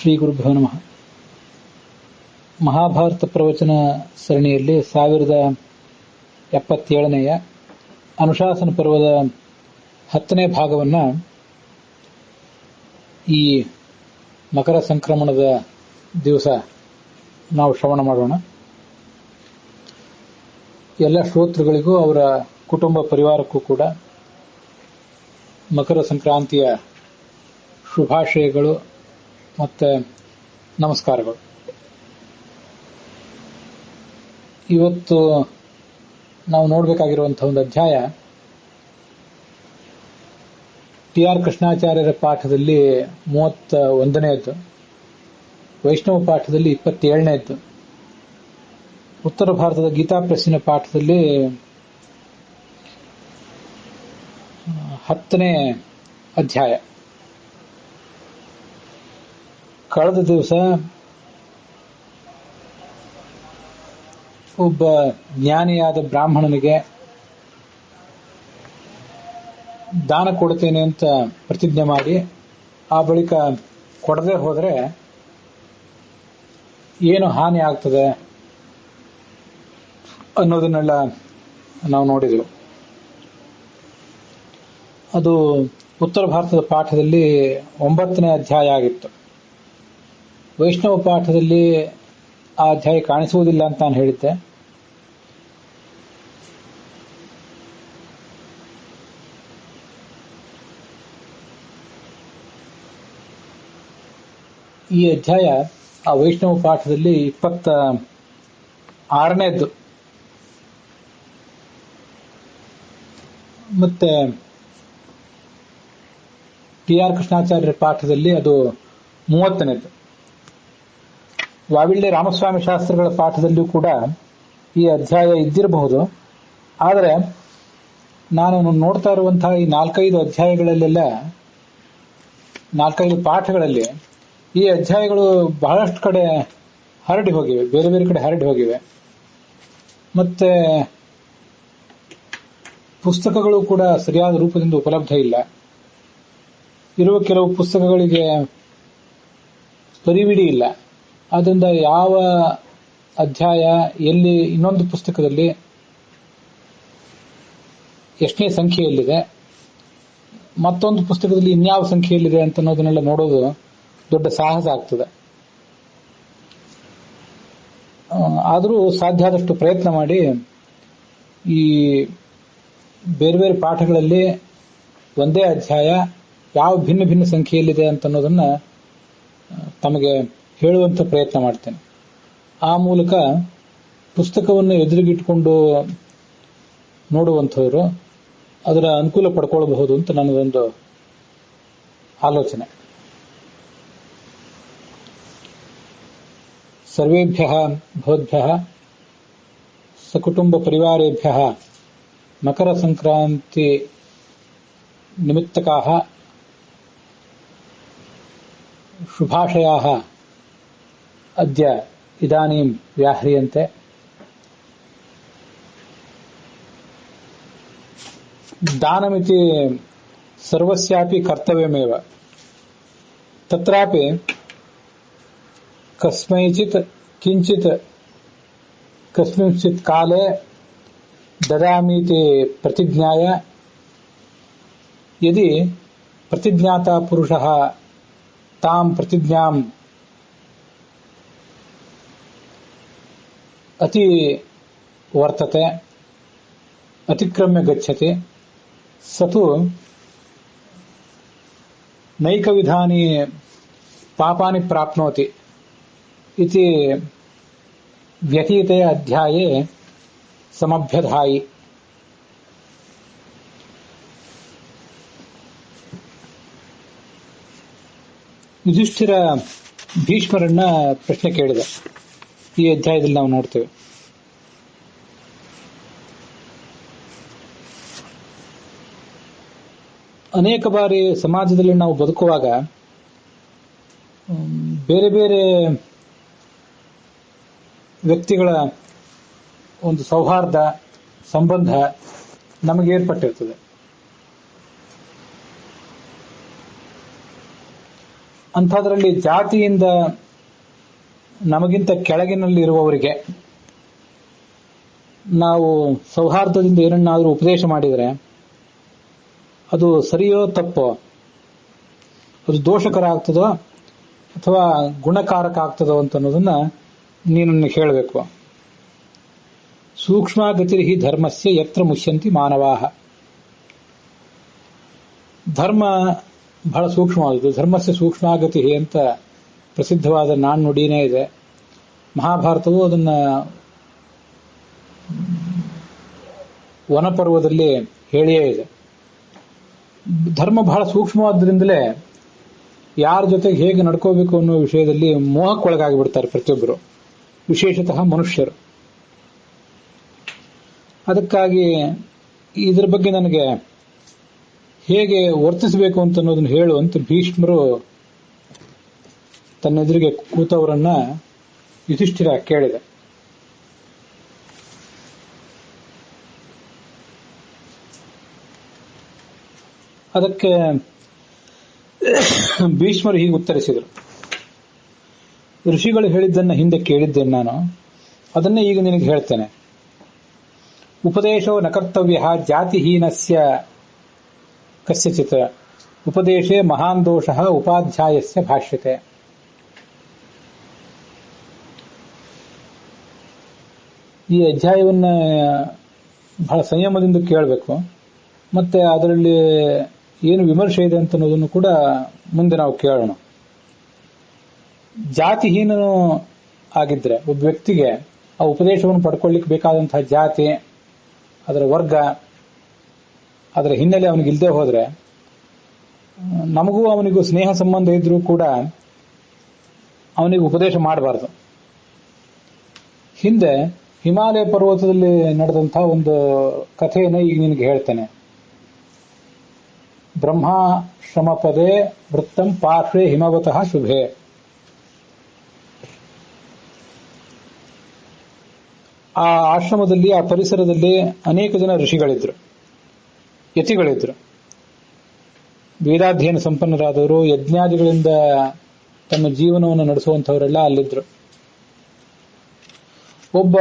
ಶ್ರೀ ಗುರುಭ್ಯೋ ನಮಃ. ಮಹಾಭಾರತ ಪ್ರವಚನ ಸರಣಿಯಲ್ಲಿ 1077ನೇಯ ಅನುಶಾಸನ ಪರ್ವದ 10ನೇ ಭಾಗವನ್ನು ಈ ಮಕರ ಸಂಕ್ರಮಣದ ದಿವಸ ನಾವು ಶ್ರವಣ ಮಾಡೋಣ. ಎಲ್ಲ ಶ್ರೋತೃಗಳಿಗೂ ಅವರ ಕುಟುಂಬ ಪರಿವಾರಕ್ಕೂ ಕೂಡ ಮಕರ ಸಂಕ್ರಾಂತಿಯ ಶುಭಾಶಯಗಳು ಮತ್ತು ನಮಸ್ಕಾರಗಳು. ಇವತ್ತು ನಾವು ನೋಡಬೇಕಾಗಿರುವಂತಹ ಒಂದು ಅಧ್ಯಾಯ ಟಿ ಆರ್ ಕೃಷ್ಣಾಚಾರ್ಯರ ಪಾಠದಲ್ಲಿ 31ನೇದ್ದು, ವೈಷ್ಣವ ಪಾಠದಲ್ಲಿ 27ನೇದ್ದು, ಉತ್ತರ ಭಾರತದ ಗೀತಾ ಪ್ರೆಸ್ಸಿನ ಪಾಠದಲ್ಲಿ 10ನೇ ಅಧ್ಯಾಯ. ಕಳೆದ ದಿವಸ ಒಬ್ಬ ಜ್ಞಾನಿಯಾದ ಬ್ರಾಹ್ಮಣನಿಗೆ ದಾನ ಕೊಡ್ತೇನೆ ಅಂತ ಪ್ರತಿಜ್ಞೆ ಮಾಡಿ ಆ ಬಳಿಕ ಕೊಡದೆ ಹೋದರೆ ಏನು ಹಾನಿ ಆಗ್ತದೆ ಅನ್ನೋದನ್ನೆಲ್ಲ ನಾವು ನೋಡಿದೆವು. ಅದು ಉತ್ತರ ಭಾರತದ ಪಾಠದಲ್ಲಿ 9ನೇ ಅಧ್ಯಾಯ ಆಗಿತ್ತು. ವೈಷ್ಣವ ಪಾಠದಲ್ಲಿ ಆ ಅಧ್ಯಾಯ ಕಾಣಿಸುವುದಿಲ್ಲ ಅಂತ ನಾನು ಹೇಳಿದ್ದೆ. ಈ ಅಧ್ಯಾಯ ಆ ವೈಷ್ಣವ ಪಾಠದಲ್ಲಿ 26ನೇದ್ದು. ಮತ್ತೆ ಟಿ ಆರ್ ಕೃಷ್ಣಾಚಾರ್ಯರ ಪಾಠದಲ್ಲಿ ಅದು 30ನೇದ್ದು. ವಾವಿಳ್ಳೆ ರಾಮಸ್ವಾಮಿ ಶಾಸ್ತ್ರಿಗಳ ಪಾಠದಲ್ಲಿಯೂ ಕೂಡ ಈ ಅಧ್ಯಾಯ ಇದ್ದಿರಬಹುದು. ಆದರೆ ನಾನು ನೋಡ್ತಾ ಇರುವಂತಹ ಈ 4-5 ಅಧ್ಯಾಯಗಳಲ್ಲೆಲ್ಲ 4-5 ಪಾಠಗಳಲ್ಲಿ ಈ ಅಧ್ಯಾಯಗಳು ಬಹಳಷ್ಟು ಕಡೆ ಹರಡಿ ಹೋಗಿವೆ, ಬೇರೆ ಬೇರೆ ಕಡೆ ಹರಡಿ ಹೋಗಿವೆ. ಮತ್ತೆ ಪುಸ್ತಕಗಳು ಕೂಡ ಸರಿಯಾದ ರೂಪದಿಂದ ಉಪಲಬ್ಧ ಇಲ್ಲ. ಇರುವ ಕೆಲವು ಪುಸ್ತಕಗಳಿಗೆ ಪರಿವಿಡಿ ಇಲ್ಲ. ಆದ್ದರಿಂದ ಯಾವ ಅಧ್ಯಾಯ ಎಲ್ಲಿ, ಇನ್ನೊಂದು ಪುಸ್ತಕದಲ್ಲಿ ಎಷ್ಟನೇ ಸಂಖ್ಯೆಯಲ್ಲಿದೆ, ಮತ್ತೊಂದು ಪುಸ್ತಕದಲ್ಲಿ ಇನ್ಯಾವ ಸಂಖ್ಯೆಯಲ್ಲಿದೆ ಅಂತ ಅನ್ನೋದನ್ನೆಲ್ಲ ನೋಡೋದು ದೊಡ್ಡ ಸಾಹಸ ಆಗ್ತದೆ. ಆದರೂ ಸಾಧ್ಯ ಆದಷ್ಟು ಪ್ರಯತ್ನ ಮಾಡಿ ಈ ಬೇರೆ ಬೇರೆ ಪಾಠಗಳಲ್ಲಿ ಒಂದೇ ಅಧ್ಯಾಯ ಯಾವ ಭಿನ್ನ ಭಿನ್ನ ಸಂಖ್ಯೆಯಲ್ಲಿದೆ ಅಂತ ಅನ್ನೋದನ್ನ ತಮಗೆ ಹೇಳುವಂತ ಪ್ರಯತ್ನ ಮಾಡ್ತೇನೆ. ಆ ಮೂಲಕ ಪುಸ್ತಕವನ್ನು ಎದುರಿಗಿಟ್ಕೊಂಡು ನೋಡುವಂಥವರು ಅದರ ಅನುಕೂಲ ಪಡ್ಕೊಳ್ಬಹುದು ಅಂತ ನನ್ನದೊಂದು ಆಲೋಚನೆ. ಸರ್ವೇಭ್ಯಃ ಭವದ್ಭ್ಯಃ ಸಕುಟುಂಬ ಪರಿವಾರೇಭ್ಯಃ ಮಕರ ಸಂಕ್ರಾಂತಿ ನಿಮಿತ್ತಕಾಃ ಶುಭಾಶಯಾಃ ಅದ್ಯ ಇದಾನೀಂ ವ್ಯಾಹ್ರಿಯಂತೆ. ದಾನಮಿತಿ ಸರ್ವಸ್ಯಾಪಿ ಕರ್ತವ್ಯಮೇವ, ತತ್ರಾಪಿ ಕಸ್ಮೈಚಿತ್ ಕಿಂಚಿತ್ ಕಸ್ಮಿಂಶ್ಚಿತ್ ಕಾಲೇ ದದಾಮೀತಿ ಪ್ರತಿಜ್ಞಾಯ ಯದಿ ಪ್ರತಿಜ್ಞಾತಾ ಪುರುಷಃ ತಾಂ ಪ್ರತಿಜ್ಞಾಂ ಅತಿ ವರ್ತತೆ ಅತಿಕ್ರಮ್ಯ ಗಚ್ಚತಿ ಸತು ನೈಕವಿಧಾನಿ ಪಾಪಾನಿ ಪ್ರಾಪ್ನೋತಿ ಇತಿ ವ್ಯತೀತೆ ಅಧ್ಯಾಯೇ ಸಮಭ್ಯಧಾಯಿ. ಯುಧಿಷ್ಠಿರ ಭೀಷ್ಮರನ್ನ ಪ್ರಶ್ನೆ ಕೇಳಿದ ಈ ಅಧ್ಯಾಯದಲ್ಲಿ ನಾವು ನೋಡ್ತೇವೆ. ಅನೇಕ ಬಾರಿ ಸಮಾಜದಲ್ಲಿ ನಾವು ಬದುಕುವಾಗ ಬೇರೆ ಬೇರೆ ವ್ಯಕ್ತಿಗಳ ಒಂದು ಸೌಹಾರ್ದ ಸಂಬಂಧ ನಮಗೆ ಏರ್ಪಟ್ಟಿರ್ತದೆ. ಅಂಥದ್ರಲ್ಲಿ ಜಾತಿಯಿಂದ ನಮಗಿಂತ ಕೆಳಗಿನಲ್ಲಿರುವವರಿಗೆ ನಾವು ಸೌಹಾರ್ದದಿಂದ ಏನನ್ನಾದರೂ ಉಪದೇಶ ಮಾಡಿದರೆ ಅದು ಸರಿಯೋ ತಪ್ಪೋ, ಅದು ದೋಷಕರ ಆಗ್ತದೋ ಅಥವಾ ಗುಣಕಾರಕ ಆಗ್ತದೋ ಅಂತ ಅನ್ನೋದನ್ನ ನೀನು ಹೇಳಬೇಕು. ಸೂಕ್ಷ್ಮ ಗತಿರ್ಹಿ ಧರ್ಮಸ್ಯ ಯತ್ರ ಮುಷ್ಯಂತಿ ಮಾನವಾಹ. ಧರ್ಮ ಬಹಳ ಸೂಕ್ಷ್ಮವಾದದ್ದು. ಧರ್ಮಸ್ಯ ಸೂಕ್ಷ್ಮಾಗತಿ ಅಂತ ಪ್ರಸಿದ್ಧವಾದ ನಾಣ್ಣುಡಿನೇ ಇದೆ. ಮಹಾಭಾರತವು ಅದನ್ನ ವನಪರ್ವದಲ್ಲಿ ಹೇಳಿಯೇ ಇದೆ. ಧರ್ಮ ಬಹಳ ಸೂಕ್ಷ್ಮವಾದ್ರಿಂದಲೇ ಯಾರ ಜೊತೆಗೆ ಹೇಗೆ ನಡ್ಕೋಬೇಕು ಅನ್ನೋ ವಿಷಯದಲ್ಲಿ ಮೋಹಕ್ಕೊಳಗಾಗಿ ಬಿಡ್ತಾರೆ ಪ್ರತಿಯೊಬ್ಬರು, ವಿಶೇಷತಃ ಮನುಷ್ಯರು. ಅದಕ್ಕಾಗಿ ಇದರ ಬಗ್ಗೆ ನನಗೆ ಹೇಗೆ ವರ್ತಿಸಬೇಕು ಅಂತ ಅನ್ನೋದನ್ನು ಹೇಳು ಅಂತ ಭೀಷ್ಮರು ತನ್ನೆದುರಿಗೆ ಕೂತವರನ್ನ ಯುಧಿಷ್ಠಿರ ಕೇಳಿದ. ಅದಕ್ಕೆ ಭೀಷ್ಮರು ಹೀಗೆ ಉತ್ತರಿಸಿದರು. ಋಷಿಗಳು ಹೇಳಿದ್ದನ್ನ ಹಿಂದೆ ಕೇಳಿದ್ದೇನೆ ನಾನು, ಅದನ್ನೇ ಈಗ ನಿನಗೆ ಹೇಳ್ತೇನೆ. ಉಪದೇಶೋ ನ ಕರ್ತವ್ಯ ಜಾತಿಹೀನಸ್ಯ ಕಸ್ಯಚಿತ್ ಉಪದೇಶೇ ಮಹಾನ್ ದೋಷಃ ಉಪಾಧ್ಯಾಯಸ್ಯ ಭಾಷ್ಯತೆ. ಈ ಅಧ್ಯಾಯವನ್ನ ಬಹಳ ಸಂಯಮದಿಂದ ಕೇಳಬೇಕು. ಮತ್ತೆ ಅದರಲ್ಲಿ ಏನು ವಿಮರ್ಶೆ ಇದೆ ಅಂತ ಅನ್ನೋದನ್ನು ಕೂಡ ಮುಂದೆ ನಾವು ಕೇಳೋಣ. ಜಾತಿಹೀನನು ಆಗಿದ್ರೆ ಒಬ್ಬ ವ್ಯಕ್ತಿಗೆ ಆ ಉಪದೇಶವನ್ನು ಪಡ್ಕೊಳ್ಳಿಕ್ಕೆ ಬೇಕಾದಂತಹ ಜಾತಿ, ಅದರ ವರ್ಗ, ಅದರ ಹಿನ್ನೆಲೆ ಅವನಿಗೆ ಇಲ್ಲದೆ ಹೋದ್ರೆ, ನಮಗೂ ಅವನಿಗೂ ಸ್ನೇಹ ಸಂಬಂಧ ಇದ್ರೂ ಕೂಡ ಅವನಿಗೆ ಉಪದೇಶ ಮಾಡಬಾರದು. ಹಿಂದೆ ಹಿಮಾಲಯ ಪರ್ವತದಲ್ಲಿ ನಡೆದಂತಹ ಒಂದು ಕಥೆಯನ್ನು ಈಗ ನಿನಗೆ ಹೇಳ್ತೇನೆ. ಬ್ರಹ್ಮಾಶ್ರಮ ಪದೇ ವೃತ್ತಂ ಪಾರ್ಶ್ವೇ ಹಿಮವತಃ ಶುಭೆ. ಆ ಆಶ್ರಮದಲ್ಲಿ, ಆ ಪರಿಸರದಲ್ಲಿ ಅನೇಕ ಜನ ಋಷಿಗಳಿದ್ರು, ಯತಿಗಳಿದ್ರು. ವೇದಾಧ್ಯಯನ ಸಂಪನ್ನರಾದವರು, ಯಜ್ಞಾದಿಗಳಿಂದ ತಮ್ಮ ಜೀವನವನ್ನು ನಡೆಸುವಂತಹವರೆಲ್ಲ ಅಲ್ಲಿದ್ರು. ಒಬ್ಬ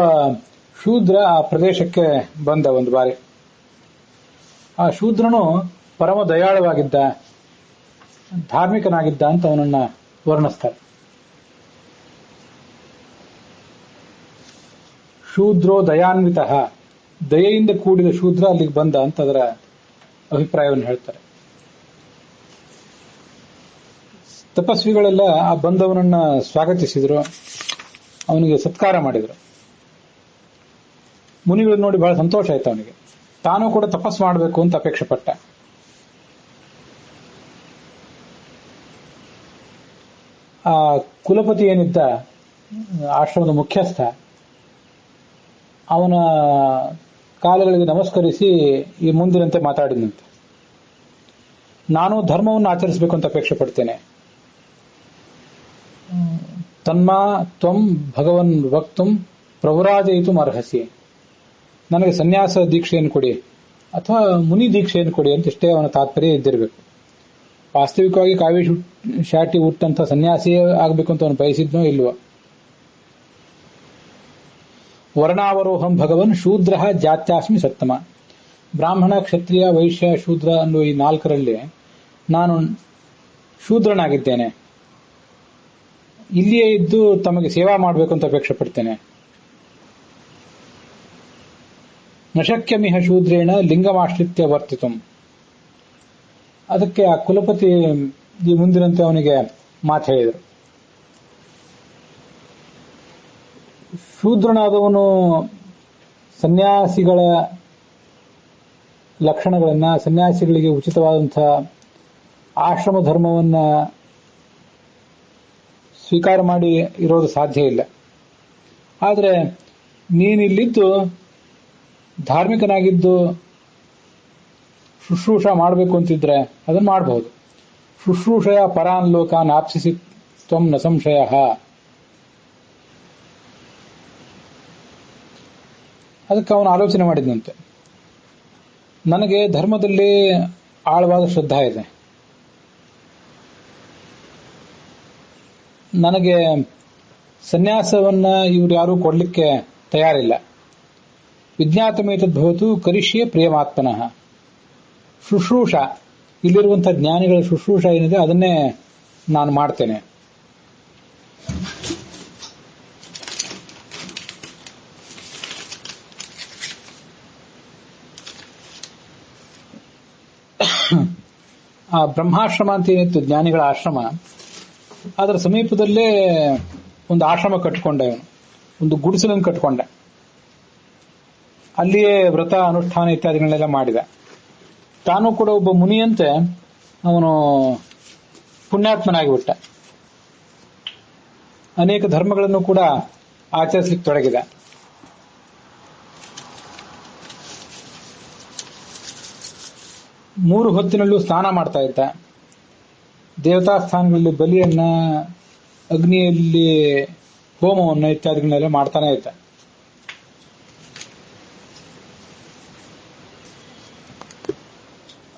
ಶೂದ್ರ ಆ ಪ್ರದೇಶಕ್ಕೆ ಬಂದ ಒಂದು ಬಾರಿ. ಆ ಶೂದ್ರನು ಪರಮ ದಯಾಳವಾಗಿದ್ದ, ಧಾರ್ಮಿಕನಾಗಿದ್ದ ಅಂತ ಅವನನ್ನ ವರ್ಣಿಸ್ತಾರೆ. ಶೂದ್ರೋ ದಯಾನ್ವಿತ, ದಯೆಯಿಂದ ಕೂಡಿದ ಶೂದ್ರ ಅಲ್ಲಿಗೆ ಬಂದ ಅಂತ ಅದರ ಅಭಿಪ್ರಾಯವನ್ನು ಹೇಳ್ತಾರೆ. ತಪಸ್ವಿಗಳೆಲ್ಲ ಆ ಬಂದವನನ್ನ ಸ್ವಾಗತಿಸಿದ್ರು, ಅವನಿಗೆ ಸತ್ಕಾರ ಮಾಡಿದ್ರು. ಮುನಿಗಳು ನೋಡಿ ಬಹಳ ಸಂತೋಷ ಆಯ್ತು ಅವನಿಗೆ. ತಾನೂ ಕೂಡ ತಪಸ್ಸು ಮಾಡಬೇಕು ಅಂತ ಅಪೇಕ್ಷೆ ಪಟ್ಟ. ಆ ಕುಲಪತಿ ಏನಿದ್ದ, ಆಶ್ರಮದ ಮುಖ್ಯಸ್ಥ, ಅವನ ಕಾಲಗಳಿಗೆ ನಮಸ್ಕರಿಸಿ ಈ ಮುಂದಿನಂತೆ ಮಾತಾಡಿದಂತೆ. ನಾನು ಧರ್ಮವನ್ನು ಆಚರಿಸಬೇಕು ಅಂತ ಅಪೇಕ್ಷೆ ಪಡ್ತೇನೆ. ತನ್ಮಾ ತ್ವಂ ಭಗವನ್ ವಕ್ತುಂ ಪ್ರವರಾಜಯಿತು ಅರ್ಹಸಿ. ನನಗೆ ಸನ್ಯಾಸ ದೀಕ್ಷೆಯನ್ನು ಕೊಡಿ ಅಥವಾ ಮುನಿ ದೀಕ್ಷೆಯನ್ನು ಕೊಡಿ ಅಂತ ಇಷ್ಟೇ ಅವನ ತಾತ್ಪರ್ಯ ಇದ್ದಿರಬೇಕು. ವಾಸ್ತವಿಕವಾಗಿ ಕಾವಿ ಶಾಟಿ ಹುಟ್ಟಂತ ಸನ್ಯಾಸಿಯೇ ಆಗಬೇಕು ಅಂತ ಅವನು ಬಯಸಿದ್ನೋ ಇಲ್ವೋ. ವರ್ಣಾವರೋಹಂ ಭಗವನ್ ಶೂದ್ರ ಜಾತ್ಯಾಸ್ಮಿ ಸತ್ತಮ. ಬ್ರಾಹ್ಮಣ, ಕ್ಷತ್ರಿಯ, ವೈಶ್ಯ, ಶೂದ್ರ ಅನ್ನೋ ಈ ನಾಲ್ಕರಲ್ಲಿ ನಾನು ಶೂದ್ರನಾಗಿದ್ದೇನೆ. ಇಲ್ಲಿಯೇ ಇದ್ದು ತಮಗೆ ಸೇವಾ ಮಾಡಬೇಕು ಅಂತ ಅಪೇಕ್ಷೆ ಪಡ್ತೇನೆ. ನಶಕ್ಯಮಿಹ ಶೂದ್ರೇಣ ಲಿಂಗಮಾಶ್ರಿತ್ಯ ವರ್ತಿತಂ. ಅದಕ್ಕೆ ಆ ಕುಲಪತಿ ಈ ಮುಂದಿನಂತೆ ಅವನಿಗೆ ಮಾತು ಹೇಳಿದರು. ಶೂದ್ರನಾದವನು ಸನ್ಯಾಸಿಗಳ ಲಕ್ಷಣಗಳನ್ನ, ಸನ್ಯಾಸಿಗಳಿಗೆ ಉಚಿತವಾದಂತಹ ಆಶ್ರಮ ಧರ್ಮವನ್ನ ಸ್ವೀಕಾರ ಮಾಡಿ ಇರೋದು ಸಾಧ್ಯ ಇಲ್ಲ. ಆದರೆ ನೀನಿಲ್ಲಿದ್ದು ಧಾರ್ಮಿಕನಾಗಿದ್ದು ಶುಶ್ರೂಷ ಮಾಡಬೇಕು ಅಂತಿದ್ರೆ ಅದನ್ನು ಮಾಡಬಹುದು. ಶುಶ್ರೂಷೆಯ ಪರಾನ್ ಲೋಕಾನ್ ಆಪ್ಸಿಸಿ ತ್ವಂ ನ ಸಂಶಯ. ಅದಕ್ಕೆ ಅವನು ಆಲೋಚನೆ ಮಾಡಿದಂತೆ, ನನಗೆ ಧರ್ಮದಲ್ಲಿ ಆಳವಾದ ಶ್ರದ್ಧಾ ಇದೆ. ನನಗೆ ಸನ್ಯಾಸವನ್ನ ಇವ್ರು ಯಾರೂ ಕೊಡ್ಲಿಕ್ಕೆ ತಯಾರಿಲ್ಲ. ವಿಜ್ಞಾತಮೇತದ್ಭವತು ಕರಿಷ್ಯೆ ಪ್ರಿಯಮಾತ್ಮನಃ. ಶುಶ್ರೂಷ, ಇಲ್ಲಿರುವಂತಹ ಜ್ಞಾನಿಗಳ ಶುಶ್ರೂಷ ಏನಿದೆ ಅದನ್ನೇ ನಾನು ಮಾಡ್ತೇನೆ. ಆ ಬ್ರಹ್ಮಾಶ್ರಮ ಅಂತ ಏನಿತ್ತು ಜ್ಞಾನಿಗಳ ಆಶ್ರಮ, ಅದರ ಸಮೀಪದಲ್ಲೇ ಒಂದು ಆಶ್ರಮ ಕಟ್ಟಿಕೊಂಡೆ, ಒಂದು ಗುಡಿಸಲನ್ನು ಕಟ್ಟಿಕೊಂಡೆ. ಅಲ್ಲಿಯೇ ವ್ರತ ಅನುಷ್ಠಾನ ಇತ್ಯಾದಿಗಳನ್ನೆಲ್ಲ ಮಾಡಿದ. ತಾನು ಕೂಡ ಒಬ್ಬ ಮುನಿಯಂತೆ ಅವನು ಪುಣ್ಯಾತ್ಮನಾಗಿಬಿಟ್ಟ. ಅನೇಕ ಧರ್ಮಗಳನ್ನು ಕೂಡ ಆಚರಿಸಲಿಕ್ಕೆ ತೊಡಗಿದ. ಮೂರು ಹೊತ್ತಿನಲ್ಲೂ ಸ್ನಾನ ಮಾಡ್ತಾ ಇದ್ದ. ದೇವತಾ ಸ್ಥಾನಗಳಲ್ಲಿ ಬಲಿಯನ್ನ, ಅಗ್ನಿಯಲ್ಲಿ ಹೋಮವನ್ನು ಇತ್ಯಾದಿಗಳನ್ನೆಲ್ಲ ಮಾಡ್ತಾನೆ ಇದ್ದ.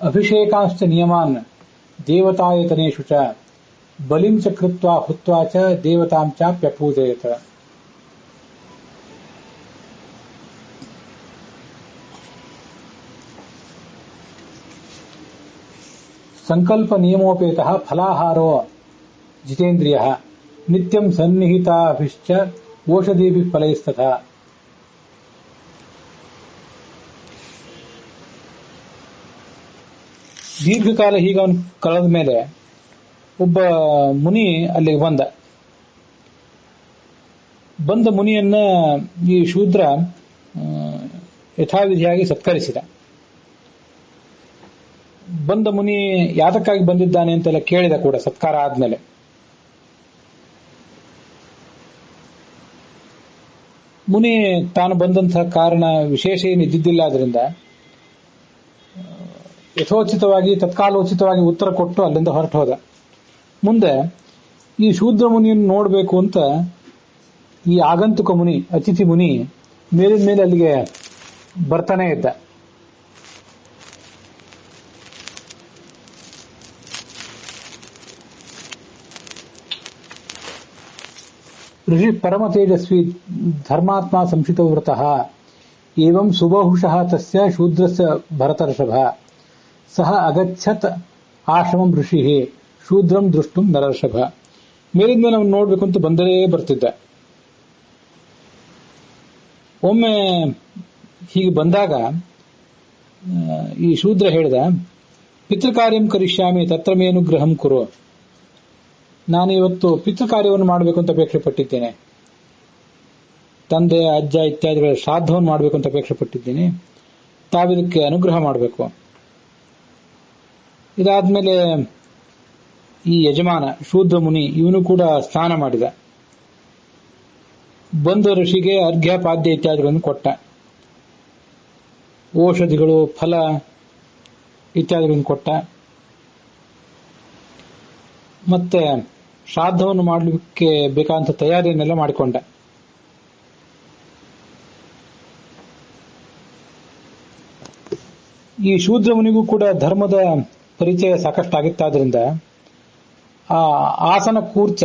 ಅಭಿಷೇಕಾಂಶ್ಚ ನಿಯಮಾನ್ ದೇವತಾಯತನೇಷು ಚ ಬಲಿಂ ಚ ಕೃತ್ವಾ ಹುತ್ವಾ ಚ ದೇವತಾಂ ಚಾಪ್ಯಪೂಜಯತ. ಸಂಕಲ್ಪ ನಿಯಮೋಪೇತಃ ಫಲಾಹಾರೋ ಜಿತೇಂದ್ರಿಯಃ ನಿತ್ಯಂ ಸನ್ನಿಹಿತಾಭಿಶ್ಚ ಓಷಧೀಭಿಃ ಫಲೈಸ್ತಥಾ. ದೀರ್ಘಕಾಲ ಹೀಗೆ ಅವನು ಕಳೆದ ಮೇಲೆ ಒಬ್ಬ ಮುನಿ ಅಲ್ಲಿಗೆ ಬಂದ ಮುನಿಯನ್ನ ಈ ಶೂದ್ರ ಯಥಾವಿಧಿಯಾಗಿ ಸತ್ಕರಿಸಿದ. ಬಂದ ಮುನಿ ಯಾತಕ್ಕಾಗಿ ಬಂದಿದ್ದಾನೆ ಅಂತೆಲ್ಲ ಕೇಳಿದ ಕೂಡ ಸತ್ಕಾರ ಆದ್ಮೇಲೆ. ಮುನಿ ತಾನು ಬಂದಂತಹ ಕಾರಣ ವಿಶೇಷ ಏನು ಇದ್ದಿದ್ದಿಲ್ಲ, ಆದ್ರಿಂದ ಯಥೋಚಿತವಾಗಿ ತತ್ಕಾಲೋಚಿತವಾಗಿ ಉತ್ತರ ಕೊಟ್ಟು ಅಲ್ಲಿಂದ ಹೊರಟು ಹೋದ. ಮುಂದೆ ಈ ಶೂದ್ರ ಮುನಿಯನ್ನು ನೋಡಬೇಕು ಅಂತ ಈ ಆಗಂತುಕ ಮುನಿ, ಅತಿಥಿ ಮುನಿ ಮೇಲಿನ ಮೇಲೆ ಅಲ್ಲಿಗೆ ಬರ್ತಾನೆ ಇದ್ದ. ಋಷಿ ಪರಮ ತೇಜಸ್ವಿ ಧರ್ಮಾತ್ಮ ಸಂಶಿತೋ ವೃತಃ ಏವಂ ಸುಬಹುಶಃ ತಸ್ಯ ಶೂದ್ರಸ್ಯ ಭರತರ್ಷಭ ಸಹ ಅಗಚ್ಚತ್ ಆಶ್ರಮಂ ಋಷಿ ಶೂದ್ರಂ ದೃಷ್ಟುಂ ನರರ್ಷಭ. ಮೇಲಿಂದ ನಾವು ನೋಡ್ಬೇಕು ಅಂತ ಬಂದರೇ ಬರ್ತಿದ್ದ. ಒಮ್ಮೆ ಹೀಗೆ ಬಂದಾಗ ಈ ಶೂದ್ರ ಹೇಳಿದ, ಪಿತೃಕಾರ್ಯಂ ಕರಿಷ್ಯಾಮಿ ತತ್ರ ಮೇ ಅನುಗ್ರಹಂ ಕುರು. ನಾನು ಇವತ್ತು ಪಿತೃಕಾರ್ಯವನ್ನು ಮಾಡಬೇಕು ಅಂತ ಅಪೇಕ್ಷೆ ಪಟ್ಟಿದ್ದೇನೆ. ತಂದೆ ಅಜ್ಜ ಇತ್ಯಾದಿಗಳ ಶ್ರಾದ್ದವನ್ನು ಮಾಡಬೇಕು ಅಂತ ಅಪೇಕ್ಷೆ ಪಟ್ಟಿದ್ದೀನಿ. ತಾವಿದಕ್ಕೆ ಅನುಗ್ರಹ ಮಾಡಬೇಕು. ಇದಾದ್ಮೇಲೆ ಈ ಯಜಮಾನ ಶೂದ್ರ ಮುನಿ ಇವನು ಕೂಡ ಸ್ನಾನ ಮಾಡಿದ. ಬಂದ ಋಷಿಗೆ ಅರ್ಘ್ಯ ಪಾದ್ಯ ಇತ್ಯಾದಿಗಳನ್ನು ಕೊಟ್ಟ. ಔಷಧಿಗಳು, ಫಲ ಇತ್ಯಾದಿಗಳನ್ನು ಕೊಟ್ಟ. ಮತ್ತೆ ಶ್ರಾದ್ದವನ್ನು ಮಾಡಲಿಕ್ಕೆ ಬೇಕಾದಂತ ತಯಾರಿಯನ್ನೆಲ್ಲ ಮಾಡಿಕೊಂಡ. ಈ ಶೂದ್ರ ಮುನಿಗೂ ಕೂಡ ಧರ್ಮದ ಪರಿಚಯ ಸಾಕಷ್ಟಾಗಿತ್ತಾದ್ರಿಂದ ಆ ಆಸನ ಕೂರ್ಚ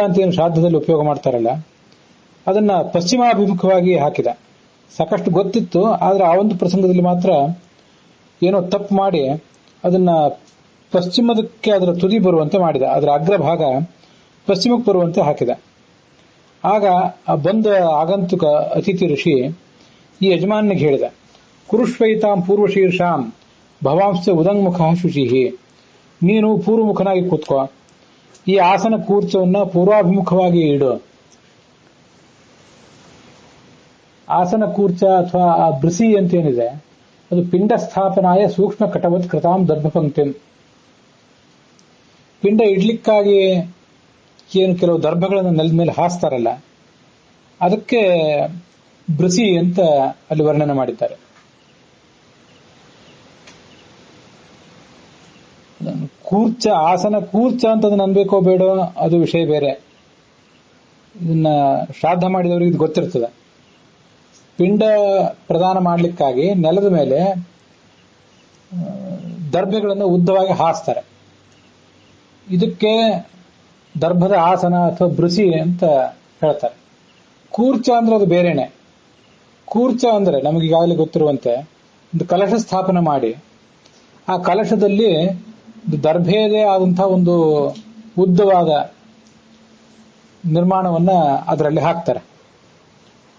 ಅಂತ ಏನು ಶ್ರಾದ್ದದಲ್ಲಿ ಉಪಯೋಗ ಮಾಡ್ತಾರಲ್ಲ, ಅದನ್ನ ಪಶ್ಚಿಮಾಭಿಮುಖವಾಗಿ ಹಾಕಿದ. ಸಾಕಷ್ಟು ಗೊತ್ತಿತ್ತು, ಆದ್ರೆ ಆ ಒಂದು ಪ್ರಸಂಗದಲ್ಲಿ ಮಾತ್ರ ಏನೋ ತಪ್ಪು ಮಾಡಿ ಅದನ್ನ ಪಶ್ಚಿಮದಕ್ಕೆ ಅದರ ತುದಿ ಬರುವಂತೆ ಮಾಡಿದ. ಅದರ ಅಗ್ರಭಾಗ ಪಶ್ಚಿಮಕ್ಕೆ ಬರುವಂತೆ ಹಾಕಿದ. ಆಗ ಆ ಬಂದ ಆಗಂತುಕ ಅತಿಥಿ ಋಷಿ ಈ ಯಜಮಾನಿಗೆ ಹೇಳಿದ, ಕುರುಶ್ವೈತಾಂ ಪೂರ್ವಶೀರ್ಷಾಂ ಭವಾಂಶ ಉದಂಗ್ಮುಖ ಶುಚಿಹಿ. ನೀನು ಪೂರ್ವಮುಖನಾಗಿ ಕೂತ್ಕೋ, ಈ ಆಸನ ಕೂರ್ಚವನ್ನ ಪೂರ್ವಾಭಿಮುಖವಾಗಿ ಇಡು. ಆಸನ ಕೂರ್ಚ ಅಥವಾ ಆ ಬ್ರಸಿ ಅಂತೇನಿದೆ ಅದು ಪಿಂಡ ಸ್ಥಾಪನಾಯ ಸೂಕ್ಷ್ಮ ಕಟವತ್ ಕೃತಾಂ ದರ್ಭಪಂಕ್ತಿ. ಪಿಂಡ ಇಡ್ಲಿಕ್ಕಾಗಿ ಏನು ಕೆಲವು ದರ್ಭಗಳನ್ನು ನೆಲದ ಮೇಲೆ ಹಾಸ್ತಾರಲ್ಲ, ಅದಕ್ಕೆ ಬ್ರಸಿ ಅಂತ ಅಲ್ಲಿ ವರ್ಣನೆ ಮಾಡಿದ್ದಾರೆ. ಕೂರ್ಚ, ಆಸನ ಕೂರ್ಚ ಅಂತ ಅದನ್ನ ಅನ್ಬೇಕೋ ಬೇಡೋ ಅದು ವಿಷಯ ಬೇರೆ. ಇದನ್ನ ಶ್ರಾದ್ದ ಮಾಡಿದವರಿಗೆ ಇದು ಗೊತ್ತಿರ್ತದೆ. ಪಿಂಡ ಪ್ರದಾನ ಮಾಡಲಿಕ್ಕಾಗಿ ನೆಲದ ಮೇಲೆ ದರ್ಭೆಗಳನ್ನು ಉದ್ದವಾಗಿ ಹಾಸ್ತಾರೆ. ಇದಕ್ಕೆ ದರ್ಭದ ಆಸನ ಅಥವಾ ಬೃಸಿ ಅಂತ ಹೇಳ್ತಾರೆ. ಕೂರ್ಚ ಅಂದ್ರೆ ಅದು ಬೇರೆನೆ. ಕೂರ್ಚ ಅಂದ್ರೆ ನಮಗೀಗಾಗಲೇ ಗೊತ್ತಿರುವಂತೆ ಒಂದು ಕಲಶ ಸ್ಥಾಪನೆ ಮಾಡಿ ಆ ಕಲಶದಲ್ಲಿ ದರ್ಭೆಯದೇ ಆದಂತಹ ಒಂದು ಉದ್ದವಾದ ನಿರ್ಮಾಣವನ್ನ ಅದರಲ್ಲಿ ಹಾಕ್ತಾರೆ.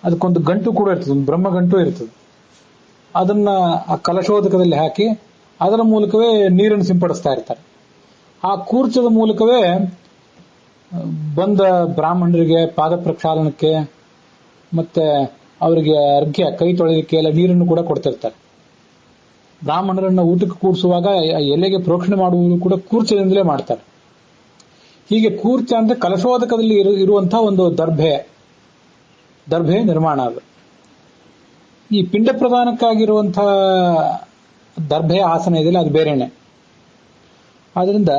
ಅದಕ್ಕೊಂದು ಗಂಟು ಕೂಡ ಇರ್ತದೆ, ಒಂದು ಬ್ರಹ್ಮ ಗಂಟು ಇರ್ತದೆ. ಅದನ್ನ ಆ ಕಲಶೋದಕದಲ್ಲಿ ಹಾಕಿ ಅದರ ಮೂಲಕವೇ ನೀರನ್ನು ಸಿಂಪಡಿಸ್ತಾ ಇರ್ತಾರೆ. ಆ ಕೂರ್ಚದ ಮೂಲಕವೇ ಬಂದ ಬ್ರಾಹ್ಮಣರಿಗೆ ಪಾದ ಪ್ರಕ್ಷಾಲನಕ್ಕೆ ಮತ್ತೆ ಅವರಿಗೆ ಅರ್ಘ್ಯ ಕೈ ತೊಳೆಯಲಿಕ್ಕೆ ಎಲ್ಲ ನೀರನ್ನು ಕೂಡ ಕೊಡ್ತಿರ್ತಾರೆ. ಬ್ರಾಹ್ಮಣರನ್ನ ಊಟಕ್ಕೆ ಕೂಡಿಸುವಾಗ ಎಲೆಗೆ ಪ್ರೋಕ್ಷಣೆ ಮಾಡುವುದು ಕೂಡ ಕೂರ್ಚದಿಂದಲೇ ಮಾಡ್ತಾರೆ. ಹೀಗೆ ಕೂರ್ಚ ಅಂದ್ರೆ ಕಲಶೋದಕದಲ್ಲಿ ಇರುವಂತಹ ಒಂದು ದರ್ಭೆ ನಿರ್ಮಾಣ. ಅದು ಈ ಪಿಂಡ ಪ್ರದಾನಕ್ಕಾಗಿರುವಂತಹ ದರ್ಭೆಯ ಆಸನ ಇದೆಯಲ್ಲ ಅದು ಬೇರೆನೆ. ಆದ್ರಿಂದ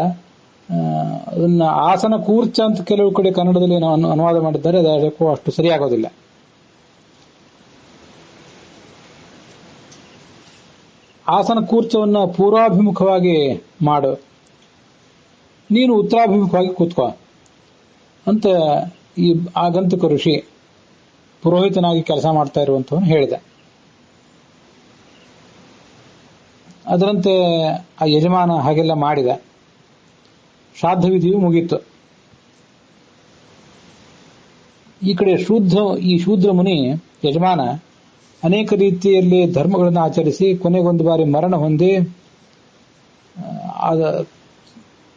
ಅದನ್ನ ಆಸನ ಕೂರ್ಚ ಅಂತ ಕೆಲವು ಕಡೆ ಕನ್ನಡದಲ್ಲಿ ಅನುವಾದ ಮಾಡಿದ್ದಾರೆ. ಅದಕ್ಕೂ ಅಷ್ಟು ಸರಿಯಾಗೋದಿಲ್ಲ. ಆಸನ ಕೂರ್ಚವನ್ನ ಪೂರ್ವಾಭಿಮುಖವಾಗಿ ಮಾಡು, ನೀನು ಉತ್ತರಾಭಿಮುಖವಾಗಿ ಕೂತ್ಕೋ ಅಂತ ಈ ಆಗಂತುಕ ಋಷಿ ಪುರೋಹಿತನಾಗಿ ಕೆಲಸ ಮಾಡ್ತಾ ಇರುವಂತವನು ಹೇಳಿದ. ಅದರಂತೆ ಆ ಯಜಮಾನ ಹಾಗೆಲ್ಲ ಮಾಡಿದ. ಶ್ರಾದ್ದ ವಿಧಿಯು ಮುಗೀತು. ಈ ಕಡೆ ಈ ಶೂದ್ರ ಮುನಿ ಯಜಮಾನ ಅನೇಕ ರೀತಿಯಲ್ಲಿ ಧರ್ಮಗಳನ್ನು ಆಚರಿಸಿ ಕೊನೆಗೊಂದು ಬಾರಿ ಮರಣ ಹೊಂದಿ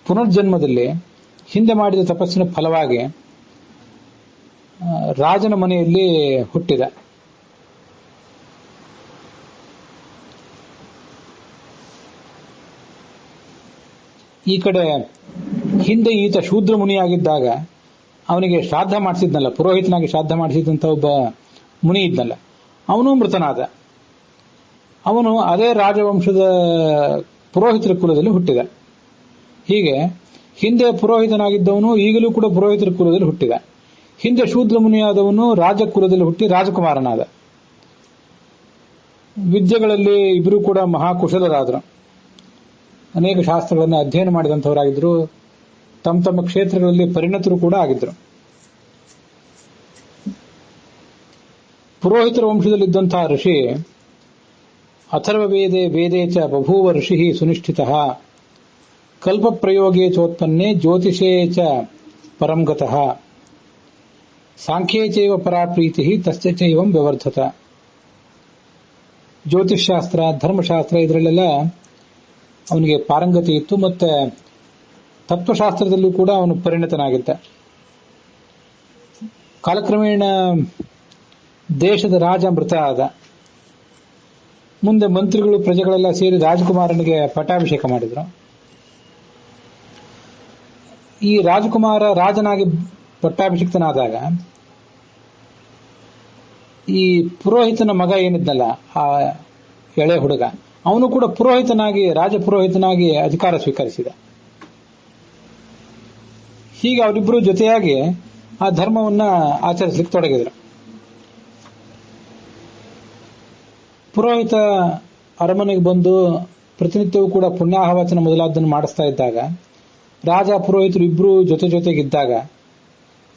ಪುನರ್ಜನ್ಮದಲ್ಲಿ ಹಿಂದೆ ಮಾಡಿದ ತಪಸ್ಸಿನ ಫಲವಾಗಿ ರಾಜನ ಮನೆಯಲ್ಲಿ ಹುಟ್ಟಿದ. ಈ ಕಡೆ ಹಿಂದೆ ಈತ ಶೂದ್ರ ಮುನಿಯಾಗಿದ್ದಾಗ ಅವನಿಗೆ ಶ್ರಾದ್ದ ಮಾಡಿಸಿದ್ನಲ್ಲ, ಪುರೋಹಿತನಾಗಿ ಶ್ರಾದ್ದ ಮಾಡಿಸಿದಂತ ಒಬ್ಬ ಮುನಿ ಇದ್ನಲ್ಲ, ಅವನು ಮೃತನಾದ. ಅವನು ಅದೇ ರಾಜವಂಶದ ಪುರೋಹಿತರ ಕುಲದಲ್ಲಿ ಹುಟ್ಟಿದ. ಹೀಗೆ ಹಿಂದೆ ಪುರೋಹಿತನಾಗಿದ್ದವನು ಈಗಲೂ ಕೂಡ ಪುರೋಹಿತರ ಕುಲದಲ್ಲಿ ಹುಟ್ಟಿದ. ಹಿಂದೆ ಶೂದ್ರ ಮುನಿಯಾದವನು ರಾಜ ಕುಲದಲ್ಲಿ ಹುಟ್ಟಿ ರಾಜಕುಮಾರನಾದ. ವಿದ್ಯೆಗಳಲ್ಲಿ ಇಬ್ಬರು ಕೂಡ ಮಹಾಕುಶಲರಾದರು. ಅನೇಕ ಶಾಸ್ತ್ರಗಳನ್ನು ಅಧ್ಯಯನ ಮಾಡಿದಂಥವರಾಗಿದ್ದರು. ತಮ್ಮ ತಮ್ಮ ಕ್ಷೇತ್ರಗಳಲ್ಲಿ ಪರಿಣತರು ಕೂಡ ಆಗಿದ್ರು. ಪುರೋಹಿತರ ವಂಶದಲ್ಲಿದ್ದಂತಹ ಋಷಿ ಅಥರ್ವ ವೇದೇ ಚ ಬಭೂವ ಋಷಿ ಸುನಿಷ್ಠಿತಃ ಕಲ್ಪ ಪ್ರಯೋಗೇ ಚೋತ್ಪನ್ನೇ ಜ್ಯೋತಿಷೇ ಚ ಪರಂಗತಃ ಸಾಂಖ್ಯೇ ಚೈವ ಪರಾ ಪ್ರೀತಿ ತಸ್ಯ ಚೈವಂ ವ್ಯವರ್ಧತ. ಜ್ಯೋತಿಷ್ಶಾಸ್ತ್ರ, ಧರ್ಮಶಾಸ್ತ್ರ ಇದರಲ್ಲೆಲ್ಲ ಅವನಿಗೆ ಪಾರಂಗತಿ ಇತ್ತು. ಮತ್ತೆ ತತ್ವಶಾಸ್ತ್ರದಲ್ಲೂ ಕೂಡ ಅವನು ಪರಿಣತನಾಗಿದ್ದ. ಕಾಲಕ್ರಮೇಣ ದೇಶದ ರಾಜ ಮೃತ ಆದ. ಮುಂದೆ ಮಂತ್ರಿಗಳು ಪ್ರಜೆಗಳೆಲ್ಲ ಸೇರಿ ರಾಜಕುಮಾರನಿಗೆ ಪಟ್ಟಾಭಿಷೇಕ ಮಾಡಿದ್ರು. ಈ ರಾಜಕುಮಾರ ರಾಜನಾಗಿ ಪಟ್ಟಾಭಿಷಿಕ್ತನಾದಾಗ ಈ ಪುರೋಹಿತನ ಮಗ ಏನಿದ್ನಲ್ಲ, ಆ ಎಳೆ ಹುಡುಗ, ಅವನು ಕೂಡ ಪುರೋಹಿತನಾಗಿ, ರಾಜ ಪುರೋಹಿತನಾಗಿ ಅಧಿಕಾರ ಸ್ವೀಕರಿಸಿದ. ಹೀಗೆ ಅವರಿಬ್ಬರು ಜೊತೆಯಾಗಿ ಆ ಧರ್ಮವನ್ನ ಆಚರಿಸಲಿಕ್ಕೆ ತೊಡಗಿದ್ರು. ಪುರೋಹಿತ ಅರಮನೆಗೆ ಬಂದು ಪ್ರತಿನಿತ್ಯವೂ ಕೂಡ ಪುಣ್ಯಾಹವಚನ ಮೊದಲಾದನ್ನು ಮಾಡಿಸ್ತಾ ಇದ್ದಾಗ ರಾಜ ಪುರೋಹಿತರು ಇಬ್ರು ಜೊತೆಗಿದ್ದಾಗ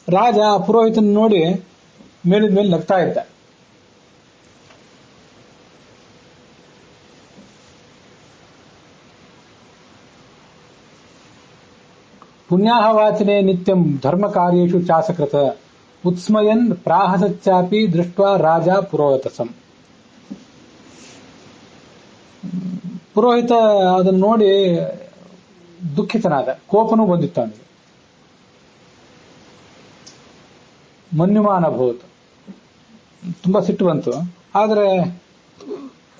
ರಾಜ ಆ ಪುರೋಹಿತನ ನೋಡಿ ಮೇಲಿದ ಮೇಲೆ ನಗ್ತಾ ಇದ್ದ. ಪುಣ್ಯಾಹವಾಚನೆ ನಿತ್ಯಂ ಧರ್ಮ ಕಾರ್ಯೇಷು ಚಾಸಕೃತ ಉತ್ಸ್ಮಯನ್ ಪ್ರಾಹಸಚ್ಚಾಪಿ ದೃಷ್ಟ್ವಾ ರಾಜ ಪುರೋಹಿತಸಂ. ಪುರೋಹಿತ ಅದನ್ನು ನೋಡಿ ದುಃಖಿತನಾದ, ಕೋಪನೂ ಬಂದಿತ್ತು ಅವನಿಗೆ. ಮನ್ಯುಮಾನ ಭೂತ್, ತುಂಬಾ ಸಿಟ್ಟು ಬಂತು. ಆದರೆ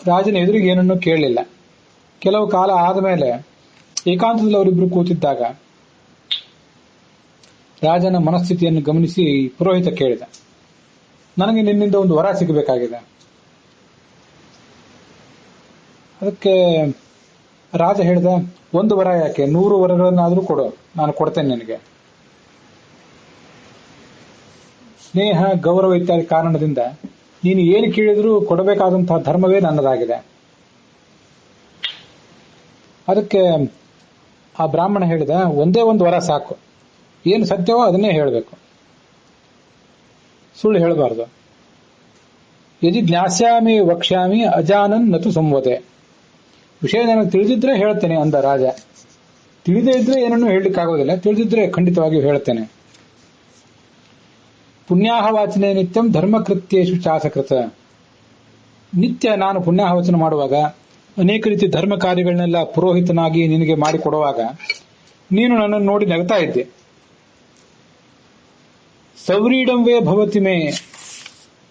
ರಾಜನ ಎದುರಿಗೆ ಏನನ್ನೂ ಕೇಳಲಿಲ್ಲ. ಕೆಲವು ಕಾಲ ಆದಮೇಲೆ ಏಕಾಂತದಲ್ಲಿ ಅವರಿಬ್ರು ಕೂತಿದ್ದಾಗ ರಾಜನ ಮನಸ್ಥಿತಿಯನ್ನು ಗಮನಿಸಿ ಪುರೋಹಿತ ಕೇಳಿದ, ನನಗೆ ನಿನ್ನಿಂದ ಒಂದು ವರ ಸಿಗಬೇಕಾಗಿದೆ. ಅದಕ್ಕೆ ರಾಜ ಹೇಳಿದ, ಒಂದು ವರ ಯಾಕೆ, 100 ವರಗಳನ್ನಾದರೂ ಕೊಡು, ನಾನು ಕೊಡ್ತೇನೆ ನಿನಗೆ. ಸ್ನೇಹ, ಗೌರವ ಇತ್ಯಾದಿ ಕಾರಣದಿಂದ ನೀನು ಏನು ಕೇಳಿದ್ರೂ ಕೊಡಬೇಕಾದಂತಹ ಧರ್ಮವೇ ನನ್ನದಾಗಿದೆ. ಅದಕ್ಕೆ ಆ ಬ್ರಾಹ್ಮಣ ಹೇಳಿದ, ಒಂದೇ ಒಂದು ವರ ಸಾಕು, ಏನು ಸತ್ಯವೋ ಅದನ್ನೇ ಹೇಳಬೇಕು, ಸುಳ್ಳು ಹೇಳಬಾರ್ದು. ಯದಿ ಜ್ಞಾಸ್ಯಾಮಿ ವಕ್ಷ್ಯಾಮಿ ಅಜಾನನ್ ನತು ಸಂವದೆ. ವಿಷಯ ನನಗೆ ತಿಳಿದಿದ್ರೆ ಹೇಳ್ತೇನೆ ಅಂದ ರಾಜ. ತಿಳಿದೇ ಇದ್ರೆ ಏನನ್ನೂ ಹೇಳಲಿಕ್ಕಾಗೋದಿಲ್ಲ, ತಿಳಿದಿದ್ರೆ ಖಂಡಿತವಾಗಿಯೂ ಹೇಳ್ತೇನೆ. ಪುಣ್ಯಾಹವಾಚನೆ ನಿತ್ಯಂ ಧರ್ಮಕೃತ್ಯೇಷು ಚಾಸಕೃತ. ನಿತ್ಯ ನಾನು ಪುಣ್ಯಾಹವಚನ ಮಾಡುವಾಗ, ಅನೇಕ ರೀತಿ ಧರ್ಮ ಕಾರ್ಯಗಳನ್ನೆಲ್ಲ ಪುರೋಹಿತನಾಗಿ ನಿನಗೆ ಮಾಡಿಕೊಡುವಾಗ ನೀನು ನನ್ನನ್ನು ನೋಡಿ ನಗ್ತಾ ಇದ್ದೆ. ಸೌರೀಡಂವೇ ಭವತಿ ಮೇ.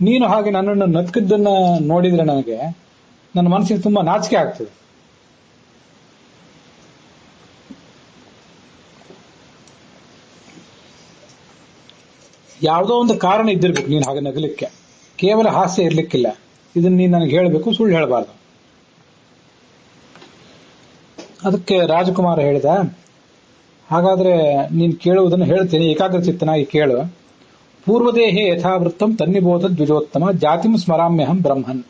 ನೀನು ಹಾಗೆ ನನ್ನನ್ನು ನಕ್ಕಿದ್ದನ್ನ ನೋಡಿದ್ರೆ ನನಗೆ ನನ್ನ ಮನಸ್ಸಿಗೆ ತುಂಬಾ ನಾಚಿಕೆ ಆಗ್ತದೆ. ಯಾವುದೋ ಒಂದು ಕಾರಣ ಇದ್ದಿರ್ಬೇಕು ನೀನು ಹಾಗೆ ನಗಲಿಕ್ಕೆ, ಕೇವಲ ಹಾಸ್ಯ ಇರ್ಲಿಕ್ಕಿಲ್ಲ. ಇದನ್ನ ನೀನು ನನಗೆ ಹೇಳಬೇಕು, ಸುಳ್ಳು ಹೇಳಬಾರ್ದು. ಅದಕ್ಕೆ ರಾಜಕುಮಾರ ಹೇಳಿದ, ಹಾಗಾದ್ರೆ ನೀನು ಕೇಳುವುದನ್ನು ಹೇಳ್ತೇನೆ, ಏಕಾಗ್ರಚಿತ್ತನಾಗಿ ಕೇಳು. ಪೂರ್ವದೇಹೇ ಯಥಾವೃತ್ತಂ ತನ್ನಿಬೋಧ ದ್ವಿಜೋತ್ತಮ ಜಾತಿಂ ಸ್ಮರಾಮ್ಯಹಂ ಬ್ರಹ್ಮನ್.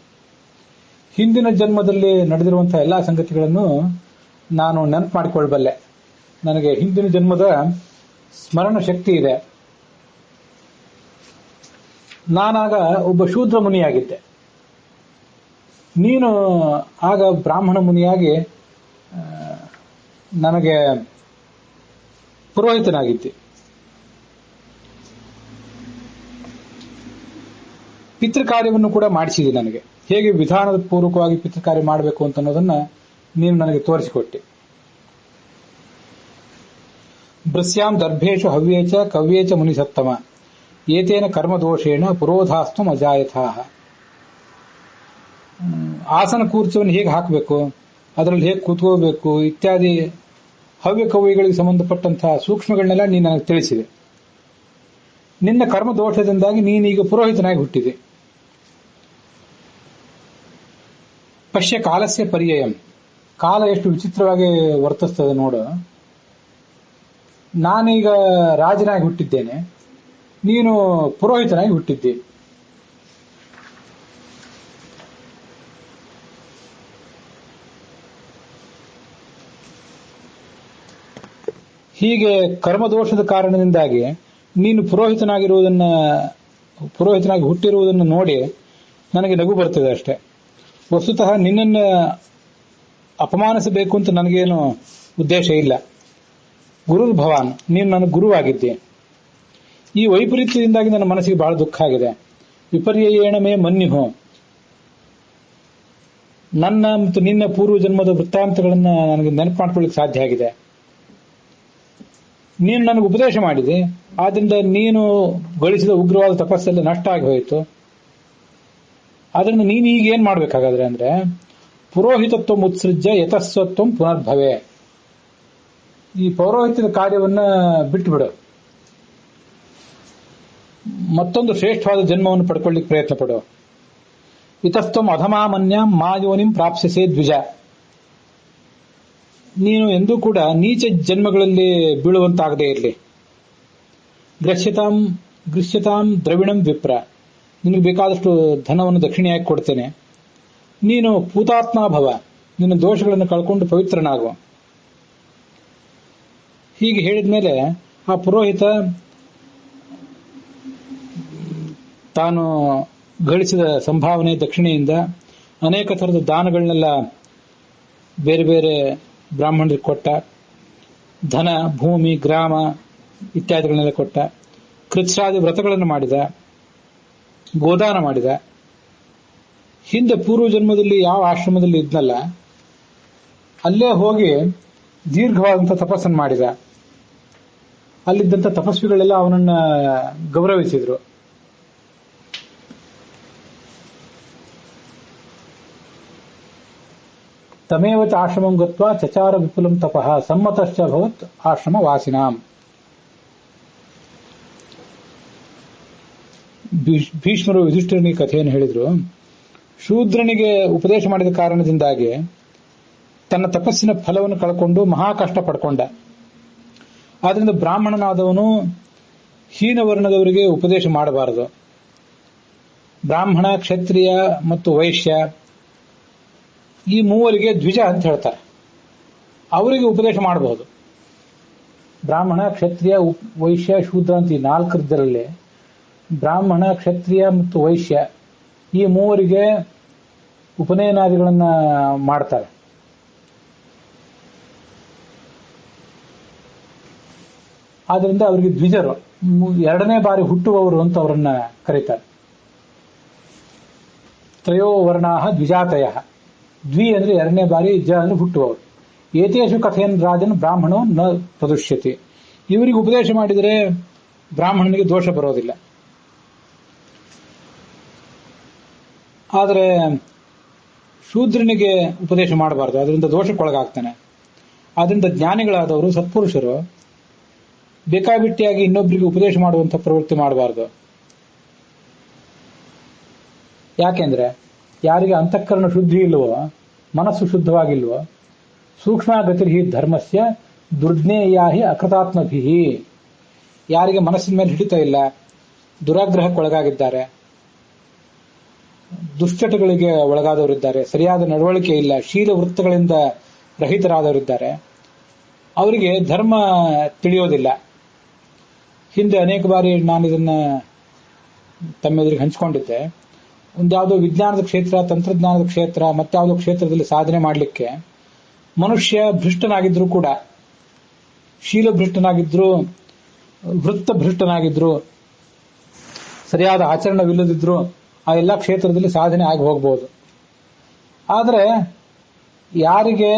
ಹಿಂದಿನ ಜನ್ಮದಲ್ಲಿ ನಡೆದಿರುವಂತಹ ಎಲ್ಲಾ ಸಂಗತಿಗಳನ್ನು ನಾನು ನೆನಪು ಮಾಡಿಕೊಳ್ಳಬಲ್ಲೆ. ನನಗೆ ಹಿಂದಿನ ಜನ್ಮದ ಸ್ಮರಣ ಶಕ್ತಿ ಇದೆ. ನಾನಾಗ ಒಬ್ಬ ಶೂದ್ರ ಮುನಿಯಾಗಿದ್ದೆ, ನೀನು ಆಗ ಬ್ರಾಹ್ಮಣ ಮುನಿಯಾಗಿ ನನಗೆ ಪುರೋಹಿತನಾಗಿದ್ದೆ. ಪಿತೃಕಾರ್ಯವನ್ನು ಕೂಡ ಮಾಡಿಸಿದೆ. ನನಗೆ ಹೇಗೆ ವಿಧಾನದ ಪೂರ್ವಕವಾಗಿ ಪಿತೃಕಾರ್ಯ ಮಾಡಬೇಕು ಅಂತ ಅನ್ನೋದನ್ನ ನೀನು ನನಗೆ ತೋರಿಸಿಕೊಟ್ಟೆ. ಭೃಸ್ಯಾಂ ದರ್ಭೇಶು ಹವ್ಯೇಚ ಕವ್ಯೇಚ ಮುನಿಸತ್ತಮ ಏತೇನ ಕರ್ಮದೋಷೇಣ ಪುರೋಧಾಸ್ತು ಅಜಾಯಥಾಹ. ಆಸನ ಕೂರ್ಚವನ್ನು ಹೇಗೆ ಹಾಕಬೇಕು, ಅದರಲ್ಲಿ ಹೇಗೆ ಕೂತ್ಕೋಬೇಕು ಇತ್ಯಾದಿ ಹವ್ಯ ಕವ್ಯಗಳಿಗೆ ಸಂಬಂಧಪಟ್ಟಂತಹ ಸೂಕ್ಷ್ಮಗಳನ್ನೆಲ್ಲ ನೀನು ನನಗೆ ತಿಳಿಸಿದೆ. ನಿನ್ನ ಕರ್ಮದೋಷದಿಂದಾಗಿ ನೀನೀಗ ಪುರೋಹಿತನಾಗಿ ಹುಟ್ಟಿದೆ. ಪಶ್ಯ ಕಾಲಸ್ಯ ಪರ್ಯಯಂ. ಕಾಲ ಎಷ್ಟು ವಿಚಿತ್ರವಾಗಿ ವರ್ತಿಸ್ತದೆ ನೋಡು. ನಾನೀಗ ರಾಜನಾಗಿ ಹುಟ್ಟಿದ್ದೇನೆ, ನೀನು ಪುರೋಹಿತನಾಗಿ ಹುಟ್ಟಿದ್ದೆ. ಹೀಗೆ ಕರ್ಮದೋಷದ ಕಾರಣದಿಂದಾಗಿ ನೀನು ಪುರೋಹಿತನಾಗಿ ಹುಟ್ಟಿರುವುದನ್ನು ನೋಡಿ ನನಗೆ ನಗು ಬರ್ತದೆ ಅಷ್ಟೇ. ವಸ್ತುತಃ ನಿನ್ನನ್ನು ಅಪಮಾನಿಸಬೇಕು ಅಂತ ನನಗೇನು ಉದ್ದೇಶ ಇಲ್ಲ. ಗುರುರ್ ಭವಾನ್, ನೀನು ನನ್ನ ಗುರುವಾಗಿದ್ದೆ. ಈ ವೈಪರೀತ್ಯದಿಂದಾಗಿ ನನ್ನ ಮನಸ್ಸಿಗೆ ಬಹಳ ದುಃಖ ಆಗಿದೆ. ವಿಪರ್ಯಯೇಣ ಮೇ ಮನ್ಯುಹು. ನನ್ನ ಮತ್ತು ನಿನ್ನ ಪೂರ್ವ ಜನ್ಮದ ವೃತ್ತಾಂತಗಳನ್ನು ನನಗೆ ನೆನಪು ಮಾಡ್ಕೊಳ್ಳಿಕ್ಕೆ ಸಾಧ್ಯ ಆಗಿದೆ. ನೀನು ನನಗೆ ಉಪದೇಶ ಮಾಡಿದೆ, ಆದ್ರಿಂದ ನೀನು ಗಳಿಸಿದ ಉಗ್ರವಾದ ತಪಸ್ಸೆಲ್ಲ ನಷ್ಟ ಆಗಿ ಹೋಯಿತು. ಆದ್ರಿಂದ ನೀನು ಈಗ ಏನ್ ಮಾಡ್ಬೇಕಾಗಾದ್ರೆ ಅಂದ್ರೆ ಪುರೋಹಿತತ್ವ ಉತ್ಸೃಜ್ಯ ಯತಸ್ವತ್ವ ಪುನರ್ಭವೆ. ಈ ಪೌರೋಹಿತ್ಯದ ಕಾರ್ಯವನ್ನ ಬಿಟ್ಟುಬಿಡು, ಮತ್ತೊಂದು ಶ್ರೇಷ್ಠವಾದ ಜನ್ಮವನ್ನು ಪಡ್ಕೊಳ್ಳಿಕ್ಕೆ ಪ್ರಯತ್ನ ಪಡು. ಇತಸ್ತ್ವಂ ಅಧಮಾಮನ್ಯ ಮಾಯೋನಿಂ ಪ್ರಾಪ್ಸ್ಯಸೇ ದ್ವಿಜ. ನೀನು ಎಂದೂ ಕೂಡ ನೀಚ ಜನ್ಮಗಳಲ್ಲಿ ಬೀಳುವಂತಾಗದೇ ಇರಲಿ. ಗೃಹ್ಯತಾಂ ದ್ರವಿಣಂ ವಿಪ್ರ. ನಿನಗೆ ಬೇಕಾದಷ್ಟು ಧನವನ್ನು ದಕ್ಷಿಣೆಯಾಗಿ ಕೊಡ್ತೇನೆ. ನೀನು ಪೂತಾತ್ಮಾಭವ, ನಿನ್ನ ದೋಷಗಳನ್ನು ಕಳ್ಕೊಂಡು ಪವಿತ್ರನಾಗುವ. ಹೀಗೆ ಹೇಳಿದ ಮೇಲೆ ಆ ಪುರೋಹಿತ ತಾನು ಗಳಿಸಿದ ಸಂಭಾವನೆ ದಕ್ಷಿಣೆಯಿಂದ ಅನೇಕ ಥರದ ದಾನಗಳನ್ನೆಲ್ಲ ಬೇರೆ ಬೇರೆ ಬ್ರಾಹ್ಮಣರಿಗೆ ಕೊಟ್ಟ. ಧನ, ಭೂಮಿ, ಗ್ರಾಮ ಇತ್ಯಾದಿಗಳನ್ನೆಲ್ಲ ಕೊಟ್ಟ. ಕೃತ್ಸಾದಿ ವ್ರತಗಳನ್ನು ಮಾಡಿದ, ಗೋದಾನ ಮಾಡಿದ. ಹಿಂದೆ ಪೂರ್ವ ಜನ್ಮದಲ್ಲಿ ಯಾವ ಆಶ್ರಮದಲ್ಲಿ ಇದ್ನಲ್ಲ ಅಲ್ಲೇ ಹೋಗಿ ದೀರ್ಘವಾದಂಥ ತಪಸ್ಸನ್ನು ಮಾಡಿದ. ಅಲ್ಲಿದ್ದಂಥ ತಪಸ್ವಿಗಳೆಲ್ಲ ಅವನನ್ನ ಗೌರವಿಸಿದ್ರು. ತಮೇವ ಚ ಆಶ್ರಮಂ ಗತ್ವಾ ಚಚಾರ ವಿಪುಲಂ ತಪಃ ಸಮ್ಮತಶ್ಚ ಭವತ್ ಆಶ್ರಮ ವಾಸಿನಾಂ. ಭೀಷ್ಮರು ಯುಧಿಷ್ಠಿರನಿಗೆ ಕಥೆಯನ್ನು ಹೇಳಿದ್ರು. ಶೂದ್ರನಿಗೆ ಉಪದೇಶ ಮಾಡಿದ ಕಾರಣದಿಂದಾಗಿ ತನ್ನ ತಪಸ್ಸಿನ ಫಲವನ್ನು ಕಳ್ಕೊಂಡು ಮಹಾ ಕಷ್ಟ ಪಡ್ಕೊಂಡ. ಆದ್ರಿಂದ ಬ್ರಾಹ್ಮಣನಾದವನು ಹೀನವರ್ಣದವರಿಗೆ ಉಪದೇಶ ಮಾಡಬಾರದು. ಬ್ರಾಹ್ಮಣ, ಕ್ಷತ್ರಿಯ ಮತ್ತು ವೈಶ್ಯ ಈ ಮೂವರಿಗೆ ದ್ವಿಜ ಅಂತ ಹೇಳ್ತಾರೆ. ಅವರಿಗೆ ಉಪದೇಶ ಮಾಡಬಹುದು. ಬ್ರಾಹ್ಮಣ, ಕ್ಷತ್ರಿಯ, ವೈಶ್ಯ, ಶೂದ್ರ ಅಂತ ಈ ನಾಲ್ಕರದಲ್ಲಿ ಬ್ರಾಹ್ಮಣ, ಕ್ಷತ್ರಿಯ ಮತ್ತು ವೈಶ್ಯ ಈ ಮೂವರಿಗೆ ಉಪನಯನಾದಿಗಳನ್ನ ಮಾಡ್ತಾರೆ. ಆದ್ರಿಂದ ಅವರಿಗೆ ದ್ವಿಜರು, ಎರಡನೇ ಬಾರಿ ಹುಟ್ಟುವವರು ಅಂತ ಅವರನ್ನ ಕರೀತಾರೆ. ತ್ರಯೋ ವರ್ಣಾಹ ದ್ವಿಜಾತಯ. ದ್ವಿ ಅಂದ್ರೆ ಎರಡನೇ ಬಾರಿ, ಜ ಅಂದ್ರೆ ಹುಟ್ಟುವವರು. ಏತೇಷು ಕಥೆಯನ್ ರಾಜನ್ ಬ್ರಾಹ್ಮಣೋ ನ ಪ್ರದುಷ್ಯತೆ. ಇವರಿಗೆ ಉಪದೇಶ ಮಾಡಿದರೆ ಬ್ರಾಹ್ಮಣನಿಗೆ ದೋಷ ಬರೋದಿಲ್ಲ. ಆದರೆ ಶೂದ್ರನಿಗೆ ಉಪದೇಶ ಮಾಡಬಾರದು, ಅದರಿಂದ ದೋಷಕ್ಕೊಳಗಾಗ್ತಾನೆ. ಆದ್ರಿಂದ ಜ್ಞಾನಿಗಳಾದವರು, ಸತ್ಪುರುಷರು ಬೇಕಾಬಿಟ್ಟಿಯಾಗಿ ಇನ್ನೊಬ್ಬರಿಗೆ ಉಪದೇಶ ಮಾಡುವಂಥ ಪ್ರವೃತ್ತಿ ಮಾಡಬಾರದು. ಯಾಕೆಂದ್ರೆ ಯಾರಿಗೆ ಅಂತಃಕರಣ ಶುದ್ಧಿ ಇಲ್ವೋ, ಮನಸ್ಸು ಶುದ್ಧವಾಗಿಲ್ವೋ, ಸೂಕ್ಷ್ಮ ಗತಿರ್ಹಿ ಧರ್ಮಸ್ಯ ದುರ್ಜ್ಞೇಯಾಹಿ ಅಕೃತಾತ್ಮಭಿ. ಯಾರಿಗೆ ಮನಸ್ಸಿನ ಮೇಲೆ ಹಿಡಿತ ಇಲ್ಲ, ದುರಾಗ್ರಹಕ್ಕೊಳಗಾಗಿದ್ದಾರೆ, ದುಶ್ಚಟಗಳಿಗೆ ಒಳಗಾದವರಿದ್ದಾರೆ, ಸರಿಯಾದ ನಡವಳಿಕೆ ಇಲ್ಲ, ಶೀಲ ವೃತ್ತಗಳಿಂದ ರಹಿತರಾದವರಿದ್ದಾರೆ, ಅವರಿಗೆ ಧರ್ಮ ತಿಳಿಯೋದಿಲ್ಲ. ಹಿಂದೆ ಅನೇಕ ಬಾರಿ ನಾನು ಇದನ್ನ ತಮ್ಮೆದುರಿಗೆ ಹಂಚಿಕೊಂಡಿದ್ದೆ. ಒಂದ್ಯಾವುದೋ ವಿಜ್ಞಾನದ ಕ್ಷೇತ್ರ, ತಂತ್ರಜ್ಞಾನದ ಕ್ಷೇತ್ರ, ಮತ್ತಾವುದೋ ಕ್ಷೇತ್ರದಲ್ಲಿ ಸಾಧನೆ ಮಾಡಲಿಕ್ಕೆ ಮನುಷ್ಯ ಭ್ರಷ್ಟನಾಗಿದ್ರು ಕೂಡ, ಶೀಲಭ್ರಷ್ಟನಾಗಿದ್ರು, ವೃತ್ತ ಭ್ರಷ್ಟನಾಗಿದ್ರು, ಸರಿಯಾದ ಆಚರಣವಿಲ್ಲದಿದ್ರು ಆ ಎಲ್ಲ ಕ್ಷೇತ್ರದಲ್ಲಿ ಸಾಧನೆ ಆಗಿ ಹೋಗಬಹುದು. ಆದರೆ ಯಾರಿಗೆ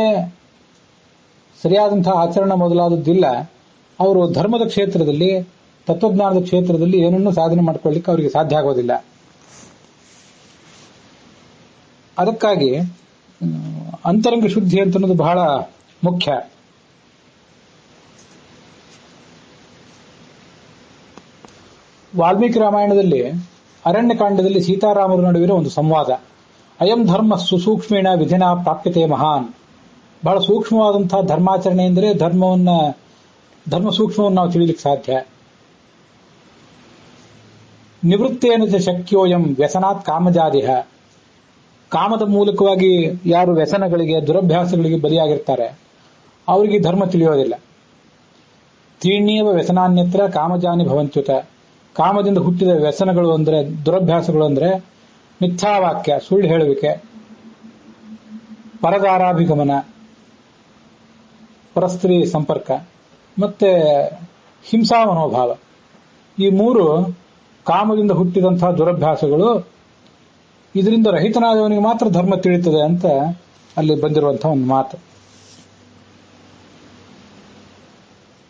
ಸರಿಯಾದಂತಹ ಆಚರಣೆ ಮೊದಲಾದದ್ದಿಲ್ಲ, ಅವರು ಧರ್ಮದ ಕ್ಷೇತ್ರದಲ್ಲಿ, ತತ್ವಜ್ಞಾನದ ಕ್ಷೇತ್ರದಲ್ಲಿ ಏನನ್ನೂ ಸಾಧನೆ ಮಾಡ್ಕೊಳ್ಳಿಕ್ಕೆ ಅವರಿಗೆ ಸಾಧ್ಯ ಆಗೋದಿಲ್ಲ. ಅದಕ್ಕಾಗಿ ಅಂತರಂಗ ಶುದ್ಧಿ ಅಂತನ್ನೋದು ಬಹಳ ಮುಖ್ಯ. ವಾಲ್ಮೀಕಿ ರಾಮಾಯಣದಲ್ಲಿ ಅರಣ್ಯಕಾಂಡದಲ್ಲಿ ಸೀತಾರಾಮರ ನಡುವಿನ ಒಂದು ಸಂವಾದ. ಅಯಂ ಧರ್ಮ ಸುಸೂಕ್ಷ್ಮೇಣ ವಿಧಿನ ಪ್ರಾಪ್ಯತೆ ಮಹಾನ್. ಬಹಳ ಸೂಕ್ಷ್ಮವಾದಂತಹ ಧರ್ಮಾಚರಣೆ ಎಂದರೆ ಧರ್ಮ ಸೂಕ್ಷ್ಮವನ್ನು ನಾವು ತಿಳಿಲಿಕ್ಕೆ ಸಾಧ್ಯ. ನಿವೃತ್ತೇನ ಚ ಶಕ್ಯೋಯಂ ವ್ಯಸನಾತ್ ಕಾಮಜಾದಿಹ. ಕಾಮದ ಮೂಲಕವಾಗಿ ಯಾರು ವ್ಯಸನಗಳಿಗೆ, ದುರಭ್ಯಾಸಗಳಿಗೆ ಬಲಿಯಾಗಿರ್ತಾರೆ ಅವರಿಗೆ ಧರ್ಮ ತಿಳಿಯೋದಿಲ್ಲ. ತ್ರೀಣ್ಯೇವ ವ್ಯಸನಾನ್ಯತ್ರ ಕಾಮಜಾನಿ ಭವಂತ್ಯುತ. ಕಾಮದಿಂದ ಹುಟ್ಟಿದ ವ್ಯಸನಗಳು ಅಂದ್ರೆ, ದುರಭ್ಯಾಸಗಳು ಅಂದ್ರೆ ಮಿಥ್ಯಾವಾಕ್ಯ, ಸುಳ್ಳು ಹೇಳುವಿಕೆ, ಪರದಾರಾಭಿಗಮನ, ಪರಸ್ತ್ರೀ ಸಂಪರ್ಕ, ಮತ್ತೆ ಹಿಂಸಾ ಮನೋಭಾವ. ಈ ಮೂರು ಕಾಮದಿಂದ ಹುಟ್ಟಿದಂತಹ ದುರಭ್ಯಾಸಗಳು. ಇದರಿಂದ ರಹಿತನಾದವನಿಗೆ ಮಾತ್ರ ಧರ್ಮ ತಿಳಿಯುತ್ತದೆ ಅಂತ ಅಲ್ಲಿ ಬಂದಿರುವಂತಹ ಒಂದು ಮಾತು.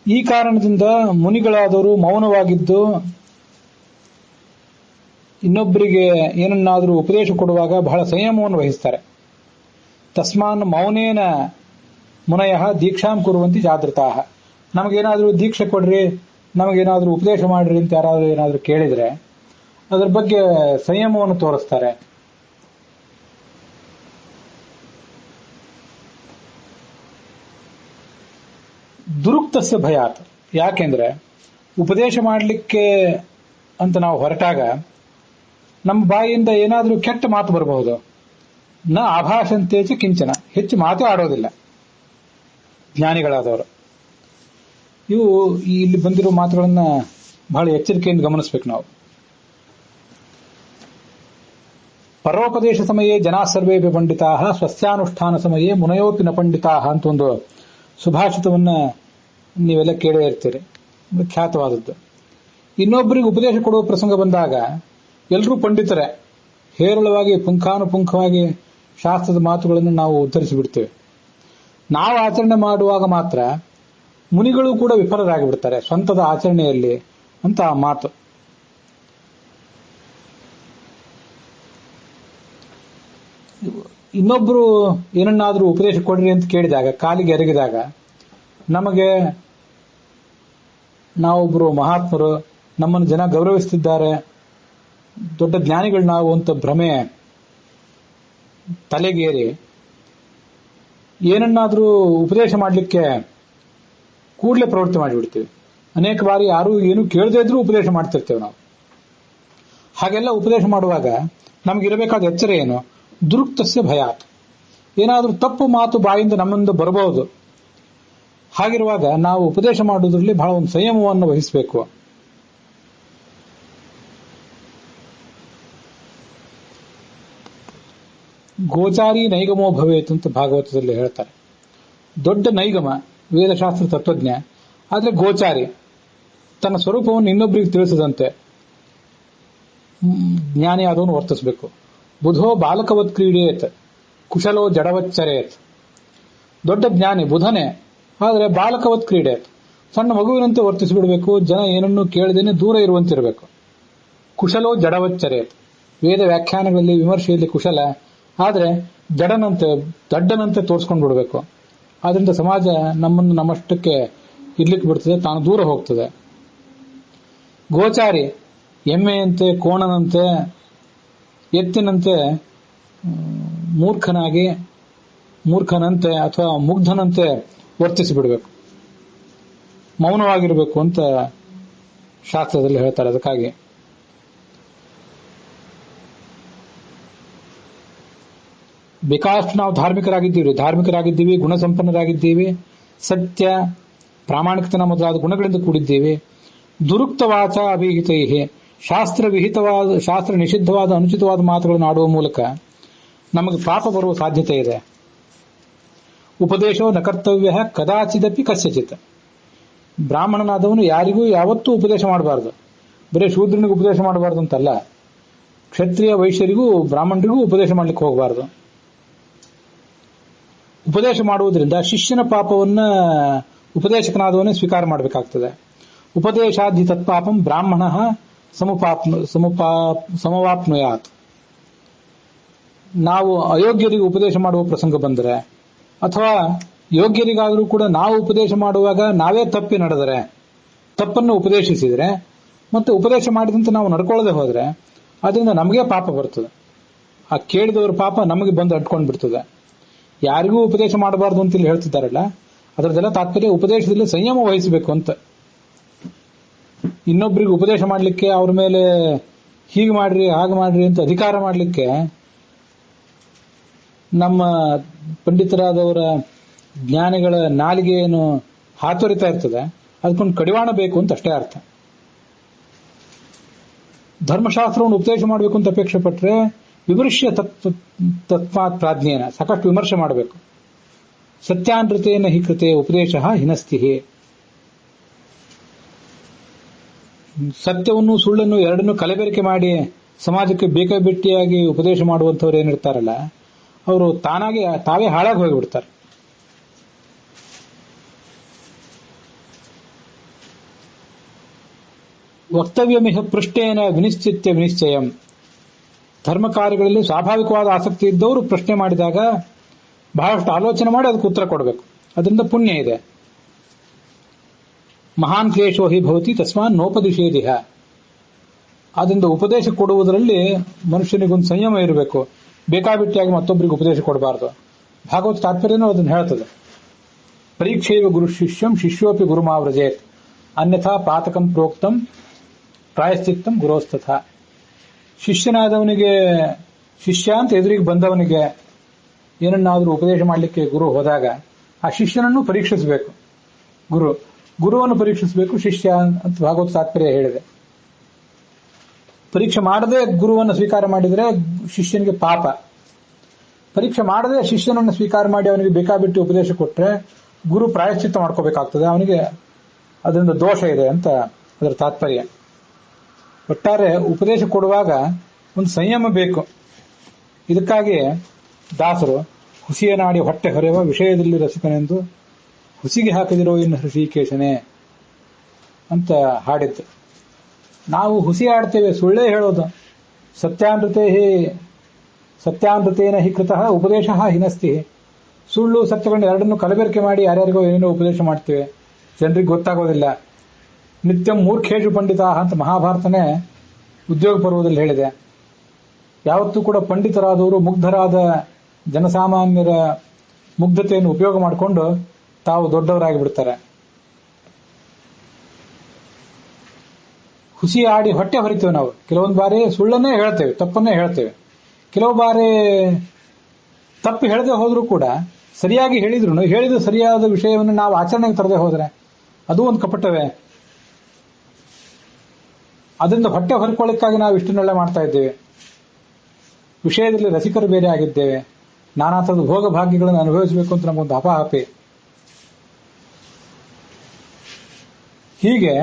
ಈ ಕಾರಣದಿಂದ ಮುನಿಗಳಾದವರು ಮೌನವಾಗಿದ್ದು ಇನ್ನೊಬ್ಬರಿಗೆ ಏನನ್ನಾದರೂ ಉಪದೇಶ ಕೊಡುವಾಗ ಬಹಳ ಸಂಯಮವನ್ನು ವಹಿಸ್ತಾರೆ. ತಸ್ಮಾನ್ ಮೌನೇನ ಮುನಯಃ ದೀಕ್ಷಾಂ ಕುರುವಂತಿ ಜಾಗೃತಾಃ. ನಮಗೇನಾದರೂ ದೀಕ್ಷೆ ಕೊಡ್ರಿ, ನಮಗೇನಾದರೂ ಉಪದೇಶ ಮಾಡ್ರಿ ಅಂತ ಯಾರಾದರೂ ಏನಾದರೂ ಕೇಳಿದ್ರೆ ಅದರ ಬಗ್ಗೆ ಸಂಯಮವನ್ನು ತೋರಿಸ್ತಾರೆ. ದುರುಕ್ತಸ್ಯ ಭಯಾತ್. ಯಾಕೆಂದ್ರೆ ಉಪದೇಶ ಮಾಡಲಿಕ್ಕೆ ಅಂತ ನಾವು ಹೊರಟಾಗ ನಮ್ಮ ಬಾಯಿಯಿಂದ ಏನಾದರೂ ಕೆಟ್ಟ ಮಾತು ಬರಬಹುದು. ನ ಆಭಾಷಂತೇಚ ಕಿಂಚನ. ಹೆಚ್ಚು ಮಾತೇ ಆಡೋದಿಲ್ಲ ಜ್ಞಾನಿಗಳಾದವರು. ಇವು ಇಲ್ಲಿ ಬಂದಿರೋ ಮಾತುಗಳನ್ನ ಬಹಳ ಎಚ್ಚರಿಕೆಯಿಂದ ಗಮನಿಸಬೇಕು ನಾವು. ಪರೋಪದೇಶ ಸಮಯೇ ಜನಾ ಸರ್ವೇಪಿ ಪಂಡಿತಾ ಸ್ವಸ್ಯಾನುಷ್ಠಾನ ಸಮಯೇ ಮುನಯೋಪಿ ನ ಪಂಡಿತಾ ಅಂತ ಒಂದು ಸುಭಾಷಿತವನ್ನ ನೀವೆಲ್ಲ ಕೇಳೇ ಇರ್ತೀರಿ, ಖ್ಯಾತವಾದದ್ದು. ಇನ್ನೊಬ್ಬರಿಗೆ ಉಪದೇಶ ಕೊಡುವ ಪ್ರಸಂಗ ಬಂದಾಗ ಎಲ್ಲರೂ ಪಂಡಿತರೇ, ಹೇರಳವಾಗಿ ಪುಂಖಾನುಪುಂಖವಾಗಿ ಶಾಸ್ತ್ರದ ಮಾತುಗಳನ್ನು ನಾವು ಉದ್ಧರಿಸಿಬಿಡ್ತೇವೆ. ನಾವು ಆಚರಣೆ ಮಾಡುವಾಗ ಮಾತ್ರ ಮುನಿಗಳು ಕೂಡ ವಿಫಲರಾಗಿ ಬಿಡ್ತಾರೆ ಸ್ವಂತದ ಆಚರಣೆಯಲ್ಲಿ ಅಂತ ಆ ಮಾತು. ಇನ್ನೊಬ್ರು ಏನನ್ನಾದ್ರೂ ಉಪದೇಶ ಕೊಡ್ರಿ ಅಂತ ಕೇಳಿದಾಗ, ಕಾಲಿಗೆ ಎರಗಿದಾಗ, ನಮಗೆ ನಾವೊಬ್ರು ಮಹಾತ್ಮರು, ನಮ್ಮನ್ನು ಜನ ಗೌರವಿಸುತ್ತಿದ್ದಾರೆ, ದೊಡ್ಡ ಜ್ಞಾನಿಗಳು ನಾವು ಅಂತ ಭ್ರಮೆ ತಲೆಗೇರಿ ಏನನ್ನಾದ್ರೂ ಉಪದೇಶ ಮಾಡಲಿಕ್ಕೆ ಕೂಡಲೇ ಪ್ರವೃತ್ತಿ ಮಾಡಿಬಿಡ್ತೀವಿ. ಅನೇಕ ಬಾರಿ ಯಾರು ಏನು ಕೇಳದೇ ಇದ್ರೂ ಉಪದೇಶ ಮಾಡ್ತಿರ್ತೇವೆ ನಾವು. ಹಾಗೆಲ್ಲ ಉಪದೇಶ ಮಾಡುವಾಗ ನಮಗಿರಬೇಕಾದ ಎಚ್ಚರ ಏನು? ದುರುಕ್ತಸ್ಯ ಭಯಾತ್. ಏನಾದರೂ ತಪ್ಪು ಮಾತು ಬಾಯಿಂದ ನಮ್ಮಿಂದ ಬರಬಹುದು. ಹಾಗಿರುವಾಗ ನಾವು ಉಪದೇಶ ಮಾಡುವುದರಲ್ಲಿ ಬಹಳ ಒಂದು ಸಂಯಮವನ್ನು ವಹಿಸಬೇಕು. ಗೋಚಾರಿ ನೈಗಮೋ ಭವೇತ್ ಅಂತ ಭಾಗವತದಲ್ಲಿ ಹೇಳ್ತಾರೆ. ದೊಡ್ಡ ನೈಗಮ, ವೇದಶಾಸ್ತ್ರ ತತ್ವಜ್ಞ, ಆದರೆ ಗೋಚಾರಿ, ತನ್ನ ಸ್ವರೂಪವನ್ನು ಇನ್ನೊಬ್ಬರಿಗೆ ತಿಳಿಸದಂತೆ ಜ್ಞಾನಿ ಆದವನು ವರ್ತಿಸಬೇಕು. ಬುಧೋ ಬಾಲಕವತ್ ಕ್ರೀಡೇತ್, ಕುಶಲೋ ಜಡವಚ್ಚರೇತ್. ದೊಡ್ಡ ಜ್ಞಾನಿ ಬುಧನೇ, ಆದರೆ ಬಾಲಕವತ್ ಕ್ರೀಡೇತ್, ಸಣ್ಣ ಮಗುವಿನಂತೆ ವರ್ತಿಸಿಬಿಡಬೇಕು. ಜನ ಏನನ್ನೂ ಕೇಳದೇನೆ ದೂರ ಇರುವಂತಿರಬೇಕು. ಕುಶಲೋ ಜಡವಚ್ಚರೇತ್, ವೇದ ವ್ಯಾಖ್ಯಾನಗಳಲ್ಲಿ ವಿಮರ್ಶೆಯಲ್ಲಿ ಕುಶಲ, ಆದರೆ ದಡ್ಡನಂತೆ ತೋರಿಸ್ಕೊಂಡು ಬಿಡಬೇಕು. ಆದ್ರಿಂದ ಸಮಾಜ ನಮ್ಮನ್ನು ನಮ್ಮಷ್ಟಕ್ಕೆ ಇರ್ಲಿಕ್ಕೆ ಬಿಡ್ತದೆ, ತಾನು ದೂರ ಹೋಗ್ತದೆ. ಗೋಚಾರಿ ಎಮ್ಮೆಯಂತೆ, ಕೋಣನಂತೆ, ಎತ್ತಿನಂತೆ ಮೂರ್ಖನಂತೆ ಅಥವಾ ಮುಗ್ಧನಂತೆ ವರ್ತಿಸಿಬಿಡಬೇಕು, ಮೌನವಾಗಿರಬೇಕು ಅಂತ ಶಾಸ್ತ್ರದಲ್ಲಿ ಹೇಳ್ತಾರೆ. ಅದಕ್ಕಾಗಿ ಬೇಕಾಷ್ಟು ನಾವು ಧಾರ್ಮಿಕರಾಗಿದ್ದೀವಿ, ಗುಣಸಂಪನ್ನರಾಗಿದ್ದೀವಿ, ಸತ್ಯ ಪ್ರಾಮಾಣಿಕತನ ಮೊದಲಾದ ಗುಣಗಳಿಂದ ಕೂಡಿದ್ದೀವಿ. ದುರುಕ್ತವಾಚ ಅಭಿಹಿತೈ, ಶಾಸ್ತ್ರ ನಿಷಿದ್ಧವಾದ ಅನುಚಿತವಾದ ಮಾತುಗಳನ್ನು ಆಡುವ ಮೂಲಕ ನಮಗೆ ಪಾಪ ಬರುವ ಸಾಧ್ಯತೆ ಇದೆ. ಉಪದೇಶೋ ನ ಕರ್ತವ್ಯ ಕದಾಚಿದಪಿ ಕಸ್ಯಚಿತ್. ಬ್ರಾಹ್ಮಣನಾದವನು ಯಾರಿಗೂ ಯಾವತ್ತೂ ಉಪದೇಶ ಮಾಡಬಾರದು. ಬರೀ ಶೂದ್ರನಿಗೂ ಉಪದೇಶ ಮಾಡಬಾರ್ದು ಅಂತಲ್ಲ, ಕ್ಷತ್ರಿಯ ವೈಶ್ಯರಿಗೂ ಬ್ರಾಹ್ಮಣರಿಗೂ ಉಪದೇಶ ಮಾಡಲಿಕ್ಕೆ ಹೋಗಬಾರದು. ಉಪದೇಶ ಮಾಡುವುದರಿಂದ ಶಿಷ್ಯನ ಪಾಪವನ್ನ ಉಪದೇಶಕನಾದವನೇ ಸ್ವೀಕಾರ ಮಾಡಬೇಕಾಗ್ತದೆ. ಉಪದೇಶಾಧಿ ತತ್ಪಾಪಂ ಬ್ರಾಹ್ಮಣ ಸಮವಾಪ್ನುಯಾತ್. ನಾವು ಅಯೋಗ್ಯರಿಗೆ ಉಪದೇಶ ಮಾಡುವ ಪ್ರಸಂಗ ಬಂದರೆ, ಅಥವಾ ಯೋಗ್ಯರಿಗಾದರೂ ಕೂಡ ನಾವು ಉಪದೇಶ ಮಾಡುವಾಗ ನಾವೇ ತಪ್ಪಿ ನಡೆದರೆ, ತಪ್ಪನ್ನು ಉಪದೇಶಿಸಿದರೆ, ಮತ್ತೆ ಉಪದೇಶ ಮಾಡಿದಂತೆ ನಾವು ನಡ್ಕೊಳ್ಳದೆ ಹೋದರೆ ಅದರಿಂದ ನಮಗೆ ಪಾಪ ಬರ್ತದೆ. ಆ ಕೇಳಿದವರ ಪಾಪ ನಮಗೆ ಬಂದು ಅಟ್ಕೊಂಡು ಬಿಡ್ತದೆ. ಯಾರಿಗೂ ಉಪದೇಶ ಮಾಡಬಾರ್ದು ಅಂತ ಇಲ್ಲಿ ಹೇಳ್ತಿದ್ದಾರಲ್ಲ, ಅದರದೆಲ್ಲ ತಾತ್ಪರ್ಯ ಉಪದೇಶದಲ್ಲಿ ಸಂಯಮ ವಹಿಸಬೇಕು ಅಂತ. ಇನ್ನೊಬ್ಬರಿಗೆ ಉಪದೇಶ ಮಾಡಲಿಕ್ಕೆ, ಅವ್ರ ಮೇಲೆ ಹೀಗೆ ಮಾಡ್ರಿ ಹಾಗೆ ಮಾಡ್ರಿ ಅಂತ ಅಧಿಕಾರ ಮಾಡಲಿಕ್ಕೆ ನಮ್ಮ ಪಂಡಿತರಾದವರ ಜ್ಞಾನಿಗಳ ನಾಲಿಗೆ ಏನು ಹಾತೊರಿತಾ ಇರ್ತದೆ, ಅದಕ್ಕೊಂದು ಕಡಿವಾಣ ಬೇಕು ಅಂತ ಅಷ್ಟೇ ಅರ್ಥ. ಧರ್ಮಶಾಸ್ತ್ರವನ್ನು ಉಪದೇಶ ಮಾಡಬೇಕು ಅಂತ ಅಪೇಕ್ಷೆ ಪಟ್ಟರೆ ವಿಮರ್ಶ್ಯ ತತ್ವಾತ್ ಪ್ರಾಜ್ಞೇನ, ಸಾಕಷ್ಟು ವಿಮರ್ಶೆ ಮಾಡಬೇಕು. ಸತ್ಯಾನೃತೇನ ಹಿ ಕೃತೆ ಉಪದೇಶ ಹಿನಸ್ತಿ. ಸತ್ಯವನ್ನು ಸುಳ್ಳನ್ನು ಎರಡನ್ನೂ ಕಲಬೆರಕೆ ಮಾಡಿ ಸಮಾಜಕ್ಕೆ ಬೇಕಾಬಿಟ್ಟಿಯಾಗಿ ಉಪದೇಶ ಮಾಡುವಂಥವ್ರು ಏನಿರ್ತಾರಲ್ಲ, ಅವರು ತಾವೇ ಹಾಳಾಗಿ ಹೋಗಿಬಿಡ್ತಾರೆ. ವಕ್ತವ್ಯಮಿಹ ಪೃಷ್ಟೇನ ವಿನಿಶ್ಚಿತ್ಯ ವಿನಿಶ್ಚಯಂ. ಧರ್ಮ ಕಾರ್ಯಗಳಲ್ಲಿ ಸ್ವಾಭಾವಿಕವಾದ ಆಸಕ್ತಿ ಇದ್ದವರು ಪ್ರಶ್ನೆ ಮಾಡಿದಾಗ ಬಹಳಷ್ಟು ಆಲೋಚನೆ ಮಾಡಿ ಅದಕ್ಕೆ ಉತ್ತರ ಕೊಡಬೇಕು. ಅದರಿಂದ ಪುಣ್ಯ ಇದೆ. ಮಹಾನ್ ಕ್ಲೇಶೋ ಹಿ ಭವತಿ ತಸ್ಮಾನ್ ನೋಪದಿಷೇದಿಹ. ಅದರಿಂದ ಉಪದೇಶ ಕೊಡುವುದರಲ್ಲಿ ಮನುಷ್ಯನಿಗೊಂದು ಸಂಯಮ ಇರಬೇಕು. ಬೇಕಾಬಿಟ್ಟಿಯಾಗಿ ಮತ್ತೊಬ್ಬರಿಗೆ ಉಪದೇಶ ಕೊಡಬಾರದು. ಭಾಗವತ ತಾತ್ಪರ್ಯನೂ ಅದನ್ನು ಹೇಳ್ತದೆ. ಪರೀಕ್ಷೆಯವ ಗುರು ಶಿಷ್ಯಂ ಶಿಷ್ಯೋಪಿ ಗುರುಮಾವ್ರಜೇತ್ ಅನ್ಯಥಾ ಪಾತಕಂ ಪ್ರೋಕ್ತಂ ಪ್ರಾಯಶ್ಚಿತ್ತಂ ಗುರೋಸ್ತಥ. ಶಿಷ್ಯನಾದವನಿಗೆ, ಶಿಷ್ಯ ಅಂತ ಎದುರಿಗೆ ಬಂದವನಿಗೆ ಏನನ್ನಾದರೂ ಉಪದೇಶ ಮಾಡಲಿಕ್ಕೆ ಗುರು ಹೋದಾಗ ಆ ಶಿಷ್ಯನನ್ನು ಪರೀಕ್ಷಿಸಬೇಕು. ಗುರುವನ್ನು ಪರೀಕ್ಷಿಸಬೇಕು ಶಿಷ್ಯ ಅಂತ ಭಾಗವತ ತಾತ್ಪರ್ಯ ಹೇಳಿದೆ. ಪರೀಕ್ಷೆ ಮಾಡದೆ ಗುರುವನ್ನು ಸ್ವೀಕಾರ ಮಾಡಿದರೆ ಶಿಷ್ಯನಿಗೆ ಪಾಪ. ಪರೀಕ್ಷೆ ಮಾಡದೆ ಶಿಷ್ಯನನ್ನು ಸ್ವೀಕಾರ ಮಾಡಿ ಅವನಿಗೆ ಬೇಕಾಬಿಟ್ಟು ಉಪದೇಶ ಕೊಟ್ಟರೆ ಗುರು ಪ್ರಾಯಶ್ಚಿತ್ತ ಮಾಡ್ಕೋಬೇಕಾಗ್ತದೆ. ಅವನಿಗೆ ಅದರಿಂದ ದೋಷ ಇದೆ ಅಂತ ಅದರ ತಾತ್ಪರ್ಯ. ಒಟ್ಟಾರೆ ಉಪದೇಶ ಕೊಡುವಾಗ ಒಂದು ಸಂಯಮ ಬೇಕು. ಇದಕ್ಕಾಗಿ ದಾಸರು ಹುಸಿಯ ನಾಡಿ ಹೊಟ್ಟೆ ಹೊರೆಯುವ ವಿಷಯದಲ್ಲಿ ರಸಿಕನೆಂದು ಹುಸಿಗೆ ಹಾಕಿದಿರೋ ಇನ್ನು ಹೃಷಿಕೇಶನೇ ಅಂತ ಹಾಡಿದ್ದು. ನಾವು ಹುಸಿ ಆಡ್ತೇವೆ, ಸುಳ್ಳೇ ಹೇಳೋದು. ಸತ್ಯಾನೃತೇನ ಹಿ ಕೃತಃ ಉಪದೇಶ ಹಿನಸ್ತಿ. ಸುಳ್ಳು ಸತ್ಯಗಳನ್ನ ಎರಡನ್ನು ಕಲಬೆರಕೆ ಮಾಡಿ ಯಾರ್ಯಾರಿಗೋ ಏನೇನೋ ಉಪದೇಶ ಮಾಡ್ತೇವೆ, ಜನರಿಗೆ ಗೊತ್ತಾಗೋದಿಲ್ಲ. ನಿತ್ಯಂ ಮೂರ್ಖೇಶು ಪಂಡಿತಾ ಅಂತ ಮಹಾಭಾರತನೇ ಉದ್ಯೋಗ ಪರ್ವದಲ್ಲಿ ಹೇಳಿದೆ. ಯಾವತ್ತೂ ಕೂಡ ಪಂಡಿತರಾದವರು ಮುಗ್ಧರಾದ ಜನಸಾಮಾನ್ಯರ ಮುಗ್ಧತೆಯನ್ನು ಉಪಯೋಗ ಮಾಡಿಕೊಂಡು ತಾವು ದೊಡ್ಡವರಾಗಿ ಬಿಡ್ತಾರೆ. ಹುಸಿ ಆಡಿ ಹೊಟ್ಟೆ ಹೊರಿತೇವೆ ನಾವು. ಕೆಲವೊಂದು ಬಾರಿ ಸುಳ್ಳನ್ನೇ ಹೇಳ್ತೇವೆ, ತಪ್ಪನ್ನೇ ಹೇಳ್ತೇವೆ. ಕೆಲವು ಬಾರಿ ತಪ್ಪು ಹೇಳದೆ ಹೋದ್ರೂ ಕೂಡ ಸರಿಯಾಗಿ ಹೇಳಿದ ಸರಿಯಾದ ವಿಷಯವನ್ನು ನಾವು ಆಚರಣೆಗೆ ತರದೆ ಹೋದ್ರೆ ಅದು ಒಂದು ಕಪಟವೇ. ಅದರಿಂದ ಹೊಟ್ಟೆ ಹೊರಕೊಳ್ಳಿಕ್ಕಾಗಿ ನಾವು ಇಷ್ಟನ್ನೆಲ್ಲ ಮಾಡ್ತಾ ಇದ್ದೇವೆ. ವಿಷಯದಲ್ಲಿ ರಸಿಕರು ಬೇರೆ ಆಗಿದ್ದೇವೆ. ನಾನಾ ಥರದ ಭೋಗ ಭಾಗ್ಯಗಳನ್ನು ಅನುಭವಿಸಬೇಕು ಅಂತ ನಮಗೊಂದು ಹಪಾಹಪಿ. ಹೀಗೆ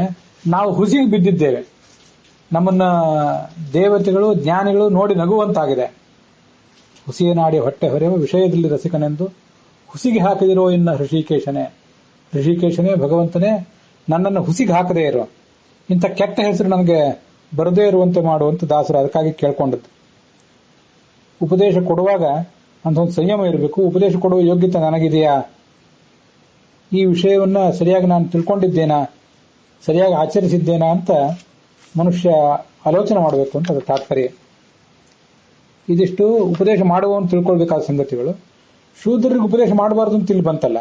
ನಾವು ಹುಸಿಗೆ ಬಿದ್ದಿದ್ದೇವೆ. ನಮ್ಮನ್ನ ದೇವತೆಗಳು ಜ್ಞಾನಿಗಳು ನೋಡಿ ನಗುವಂತಾಗಿದೆ. ಹುಸಿಯ ನಾಡಿ ಹೊಟ್ಟೆ ಹೊರೆಯುವ ವಿಷಯದಲ್ಲಿ ರಸಿಕನೆಂದು ಹುಸಿಗೆ ಹಾಕಿದಿರೋ ಇನ್ನ ಋಷಿಕೇಶನೇ ಭಗವಂತನೇ, ನನ್ನನ್ನು ಹುಸಿಗೆ ಹಾಕದೇ ಇರೋ, ಇಂಥ ಕೆಟ್ಟ ಹೆಸರು ನನಗೆ ಬರದೇ ಇರುವಂತೆ ಮಾಡುವಂತ ದಾಸರು ಅದಕ್ಕಾಗಿ ಕೇಳ್ಕೊಂಡದ್ದು. ಉಪದೇಶ ಕೊಡುವಾಗ ಅಂತ ಒಂದು ಸಂಯಮ ಇರಬೇಕು. ಉಪದೇಶ ಕೊಡುವ ಯೋಗ್ಯತೆ ನನಗಿದೆಯಾ, ಈ ವಿಷಯವನ್ನ ಸರಿಯಾಗಿ ನಾನು ತಿಳ್ಕೊಂಡಿದ್ದೇನಾ, ಸರಿಯಾಗಿ ಆಚರಿಸಿದ್ದೇನಾ ಅಂತ ಮನುಷ್ಯ ಆಲೋಚನೆ ಮಾಡಬೇಕು ಅಂತ ಅದು ತಾತ್ಪರ್ಯ. ಇದಿಷ್ಟು ಉಪದೇಶ ಮಾಡುವವನು ತಿಳ್ಕೊಳ್ಬೇಕಾದ ಸಂಗತಿಗಳು. ಶೂದ್ರರಿಗೆ ಉಪದೇಶ ಮಾಡಬಾರ್ದು ಅಂತ ಇಲ್ಲಿ ಬಂತಲ್ಲ,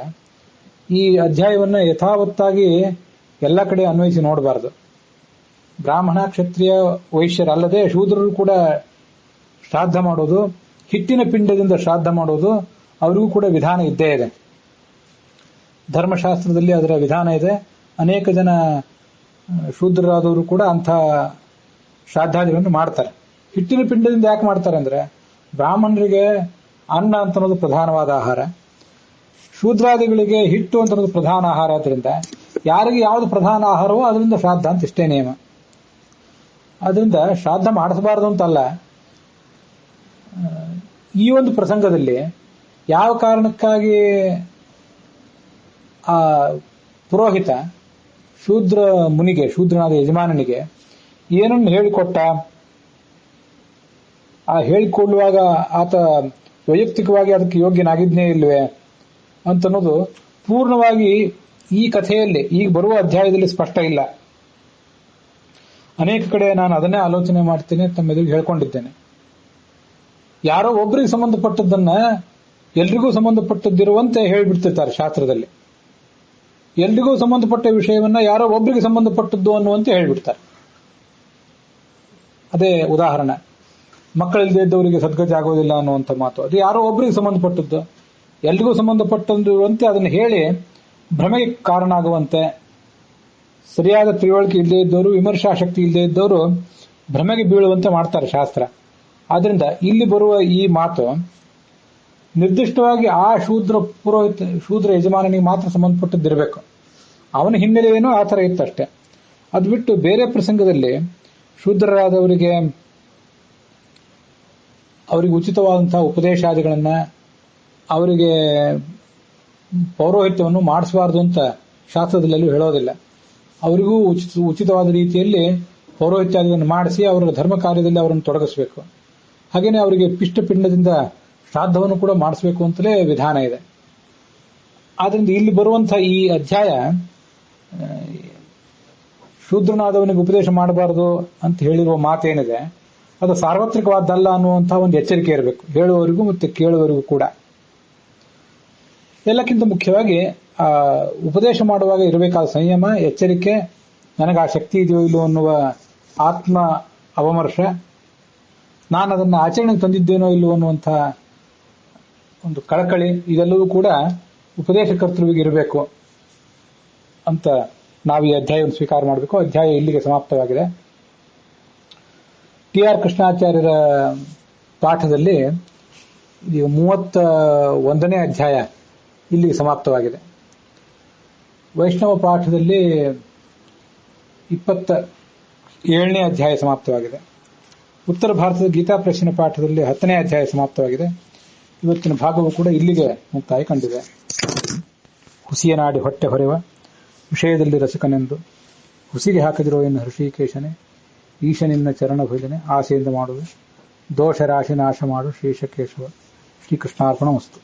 ಈ ಅಧ್ಯಾಯವನ್ನ ಯಥಾವತ್ತಾಗಿ ಎಲ್ಲ ಕಡೆ ಅನ್ವಯಿಸಿ ನೋಡಬಾರದು. ಬ್ರಾಹ್ಮಣ ಕ್ಷತ್ರಿಯ ವೈಶ್ಯರಲ್ಲದೆ ಶೂದ್ರರು ಕೂಡ ಶ್ರಾದ್ದ ಮಾಡೋದು, ಹಿಟ್ಟಿನ ಪಿಂಡದಿಂದ ಶ್ರಾದ್ದ ಮಾಡೋದು, ಅವರಿಗೂ ಕೂಡ ವಿಧಾನ ಇದ್ದೇ ಇದೆ. ಧರ್ಮಶಾಸ್ತ್ರದಲ್ಲಿ ಅದರ ವಿಧಾನ ಇದೆ. ಅನೇಕ ಜನ ಶೂದ್ರರಾದವರು ಕೂಡ ಅಂಥ ಶ್ರಾದ್ದಾದಿಗಳನ್ನು ಮಾಡ್ತಾರೆ. ಹಿಟ್ಟಿನ ಪಿಂಡದಿಂದ ಯಾಕೆ ಮಾಡ್ತಾರೆ ಅಂದ್ರೆ, ಬ್ರಾಹ್ಮಣರಿಗೆ ಅನ್ನ ಅಂತ ಅನ್ನೋದು ಪ್ರಧಾನವಾದ ಆಹಾರ, ಶೂದ್ರಾದಿಗಳಿಗೆ ಹಿಟ್ಟು ಅಂತ ಅನ್ನೋದು ಪ್ರಧಾನ ಆಹಾರ. ಆದ್ರಿಂದ ಯಾರಿಗೆ ಯಾವುದು ಪ್ರಧಾನ ಆಹಾರವೋ ಅದರಿಂದ ಶ್ರಾದ್ದ ಅಂತ ಇಷ್ಟೇ ನಿಯಮ. ಅದರಿಂದ ಶ್ರಾದ್ದ ಮಾಡಿಸಬಾರದು ಅಂತಲ್ಲ. ಈ ಒಂದು ಪ್ರಸಂಗದಲ್ಲಿ ಯಾವ ಕಾರಣಕ್ಕಾಗಿ ಆ ಪುರೋಹಿತ ಶೂದ್ರ ಮುನಿಗೆ, ಶೂದ್ರನಾದ ಯಜಮಾನನಿಗೆ ಏನನ್ನು ಹೇಳಿಕೊಟ್ಟ, ಆ ಹೇಳಿಕೊಳ್ಳುವಾಗ ಆತ ವೈಯಕ್ತಿಕವಾಗಿ ಅದಕ್ಕೆ ಯೋಗ್ಯನಾಗಿದ್ನೇ ಇಲ್ವೇ ಅಂತನ್ನೋದು ಪೂರ್ಣವಾಗಿ ಈ ಕಥೆಯಲ್ಲಿ, ಈಗ ಬರುವ ಅಧ್ಯಾಯದಲ್ಲಿ ಸ್ಪಷ್ಟ ಇಲ್ಲ. ಅನೇಕ ಕಡೆ ನಾನು ಅದನ್ನೇ ಆಲೋಚನೆ ಮಾಡ್ತೇನೆ, ತಮ್ಮ ಎದುರಿಗೆ ಹೇಳ್ಕೊಂಡಿದ್ದೇನೆ. ಯಾರೋ ಒಬ್ಬರಿಗೆ ಸಂಬಂಧಪಟ್ಟದ್ದನ್ನ ಎಲ್ರಿಗೂ ಸಂಬಂಧಪಟ್ಟದ್ದಿರುವಂತೆ ಹೇಳಿಬಿಡ್ತಿರ್ತಾರೆ ಶಾಸ್ತ್ರದಲ್ಲಿ. ಎಲ್ರಿಗೂ ಸಂಬಂಧಪಟ್ಟ ವಿಷಯವನ್ನ ಯಾರೋ ಒಬ್ಬರಿಗೆ ಸಂಬಂಧಪಟ್ಟದ್ದು ಅನ್ನುವಂತೆ ಹೇಳಿಬಿಡ್ತಾರೆ. ಅದೇ ಉದಾಹರಣೆ, ಮಕ್ಕಳಿಲ್ಲದೆ ಇದ್ದವರಿಗೆ ಸದ್ಗತಿ ಆಗೋದಿಲ್ಲ ಅನ್ನುವಂಥ ಮಾತು, ಅದು ಯಾರೋ ಒಬ್ಬರಿಗೆ ಸಂಬಂಧಪಟ್ಟದ್ದು. ಎಲ್ರಿಗೂ ಸಂಬಂಧಪಟ್ಟಂತೆ ಅದನ್ನು ಹೇಳಿ ಭ್ರಮೆಗೆ ಕಾರಣ ಆಗುವಂತೆ, ಸರಿಯಾದ ತಿಳುವಳಿಕೆ ಇಲ್ಲದೆ ಇದ್ದವರು, ವಿಮರ್ಶಾಶಕ್ತಿ ಇಲ್ಲದೆ ಇದ್ದವರು ಭ್ರಮೆಗೆ ಬೀಳುವಂತೆ ಮಾಡ್ತಾರೆ ಶಾಸ್ತ್ರ. ಆದ್ರಿಂದ ಇಲ್ಲಿ ಬರುವ ಈ ಮಾತು ನಿರ್ದಿಷ್ಟವಾಗಿ ಆ ಶೂದ್ರ ಯಜಮಾನನಿಗೆ ಮಾತ್ರ ಸಂಬಂಧಪಟ್ಟದ್ದಿರಬೇಕು. ಅವನ ಹಿನ್ನೆಲೆ ಏನೋ ಆ ಥರ ಇತ್ತಷ್ಟೇ. ಅದು ಬಿಟ್ಟು ಬೇರೆ ಪ್ರಸಂಗದಲ್ಲಿ ಶೂದ್ರರಾದವರಿಗೆ ಅವರಿಗೆ ಉಚಿತವಾದಂತಹ ಉಪದೇಶಾದಿಗಳನ್ನ, ಅವರಿಗೆ ಪೌರೋಹಿತ್ಯವನ್ನು ಮಾಡಿಸಬಾರದು ಅಂತ ಶಾಸ್ತ್ರದಲ್ಲೂ ಹೇಳೋದಿಲ್ಲ. ಅವರಿಗೂ ಉಚಿತವಾದ ರೀತಿಯಲ್ಲಿ ಪೌರೋಹಿತ್ಯಾದಿಗಳನ್ನು ಮಾಡಿಸಿ ಅವರ ಧರ್ಮ ಕಾರ್ಯದಲ್ಲಿ ಅವರನ್ನು ತೊಡಗಿಸಬೇಕು. ಹಾಗೇನೆ ಅವರಿಗೆ ಪಿಷ್ಟಪಿಂಡದಿಂದ ಶ್ರಾದ್ದವನ್ನು ಕೂಡ ಮಾಡಿಸಬೇಕು ಅಂತಲೇ ವಿಧಾನ ಇದೆ. ಆದ್ರಿಂದ ಇಲ್ಲಿ ಬರುವಂತಹ ಈ ಅಧ್ಯಾಯ ಶೂದ್ರನಾದವನಿಗೆ ಉಪದೇಶ ಮಾಡಬಾರದು ಅಂತ ಹೇಳಿರುವ ಮಾತೇನಿದೆ ಅದು ಸಾರ್ವತ್ರಿಕವಾದ್ದಲ್ಲ ಅನ್ನುವಂತಹ ಒಂದು ಎಚ್ಚರಿಕೆ ಇರಬೇಕು, ಹೇಳುವವರಿಗೂ ಮತ್ತು ಕೇಳುವವರಿಗೂ ಕೂಡ. ಎಲ್ಲಕ್ಕಿಂತ ಮುಖ್ಯವಾಗಿ ಉಪದೇಶ ಮಾಡುವಾಗ ಇರಬೇಕಾದ ಸಂಯಮ, ಎಚ್ಚರಿಕೆ, ನನಗೆ ಆ ಶಕ್ತಿ ಇದೆಯೋ ಇಲ್ಲೋ ಅನ್ನುವ ಆತ್ಮ ಅವಮರ್ಶ, ನಾನು ಅದನ್ನು ಆಚರಣೆಗೆ ತಂದಿದ್ದೇನೋ ಇಲ್ಲವೋ ಅನ್ನುವಂತಹ ಒಂದು ಕಳಕಳಿ, ಇದೆಲ್ಲವೂ ಕೂಡ ಉಪದೇಶಕರ್ತೃವಿಗೆ ಇರಬೇಕು ಅಂತ ನಾವು ಈ ಅಧ್ಯಾಯವನ್ನು ಸ್ವೀಕಾರ ಮಾಡಬೇಕು. ಅಧ್ಯಾಯ ಇಲ್ಲಿಗೆ ಸಮಾಪ್ತವಾಗಿದೆ. ಟಿ.ಆರ್. ಕೃಷ್ಣಾಚಾರ್ಯರ ಪಾಠದಲ್ಲಿ 31ನೇ ಅಧ್ಯಾಯ ಇಲ್ಲಿಗೆ ಸಮಾಪ್ತವಾಗಿದೆ. ವೈಷ್ಣವ ಪಾಠದಲ್ಲಿ 27ನೇ ಅಧ್ಯಾಯ ಸಮಾಪ್ತವಾಗಿದೆ. ಉತ್ತರ ಭಾರತದ ಗೀತಾ ಪ್ರಶ್ನೆ ಪಾಠದಲ್ಲಿ 10ನೇ ಅಧ್ಯಾಯ ಸಮಾಪ್ತವಾಗಿದೆ. ಇವತ್ತಿನ ಭಾಗವು ಕೂಡ ಇಲ್ಲಿಗೆ ಮುಕ್ತಾಯ ಕಂಡಿದೆ. ಹುಸಿಯ ನಾಡಿ ಹೊಟ್ಟೆ ಹೊರೆವ ವಿಷಯದಲ್ಲಿ ರಸಿಕನೆಂದು ಹುಸಿಗೆ ಹಾಕಿದಿರೋ ಎನ್ನು ಋಷಿಕೇಶನೇ, ಈಶನಿನ್ನ ಚರಣ ಭಜನೆ ಆಸೆಯಿಂದ ಮಾಡುವೆ, ದೋಷ ರಾಶಿ ನಾಶ ಮಾಡು ಶ್ರೀಶಕೇಶವ. ಶ್ರೀಕೃಷ್ಣಾರ್ಪಣ ವಸ್ತು.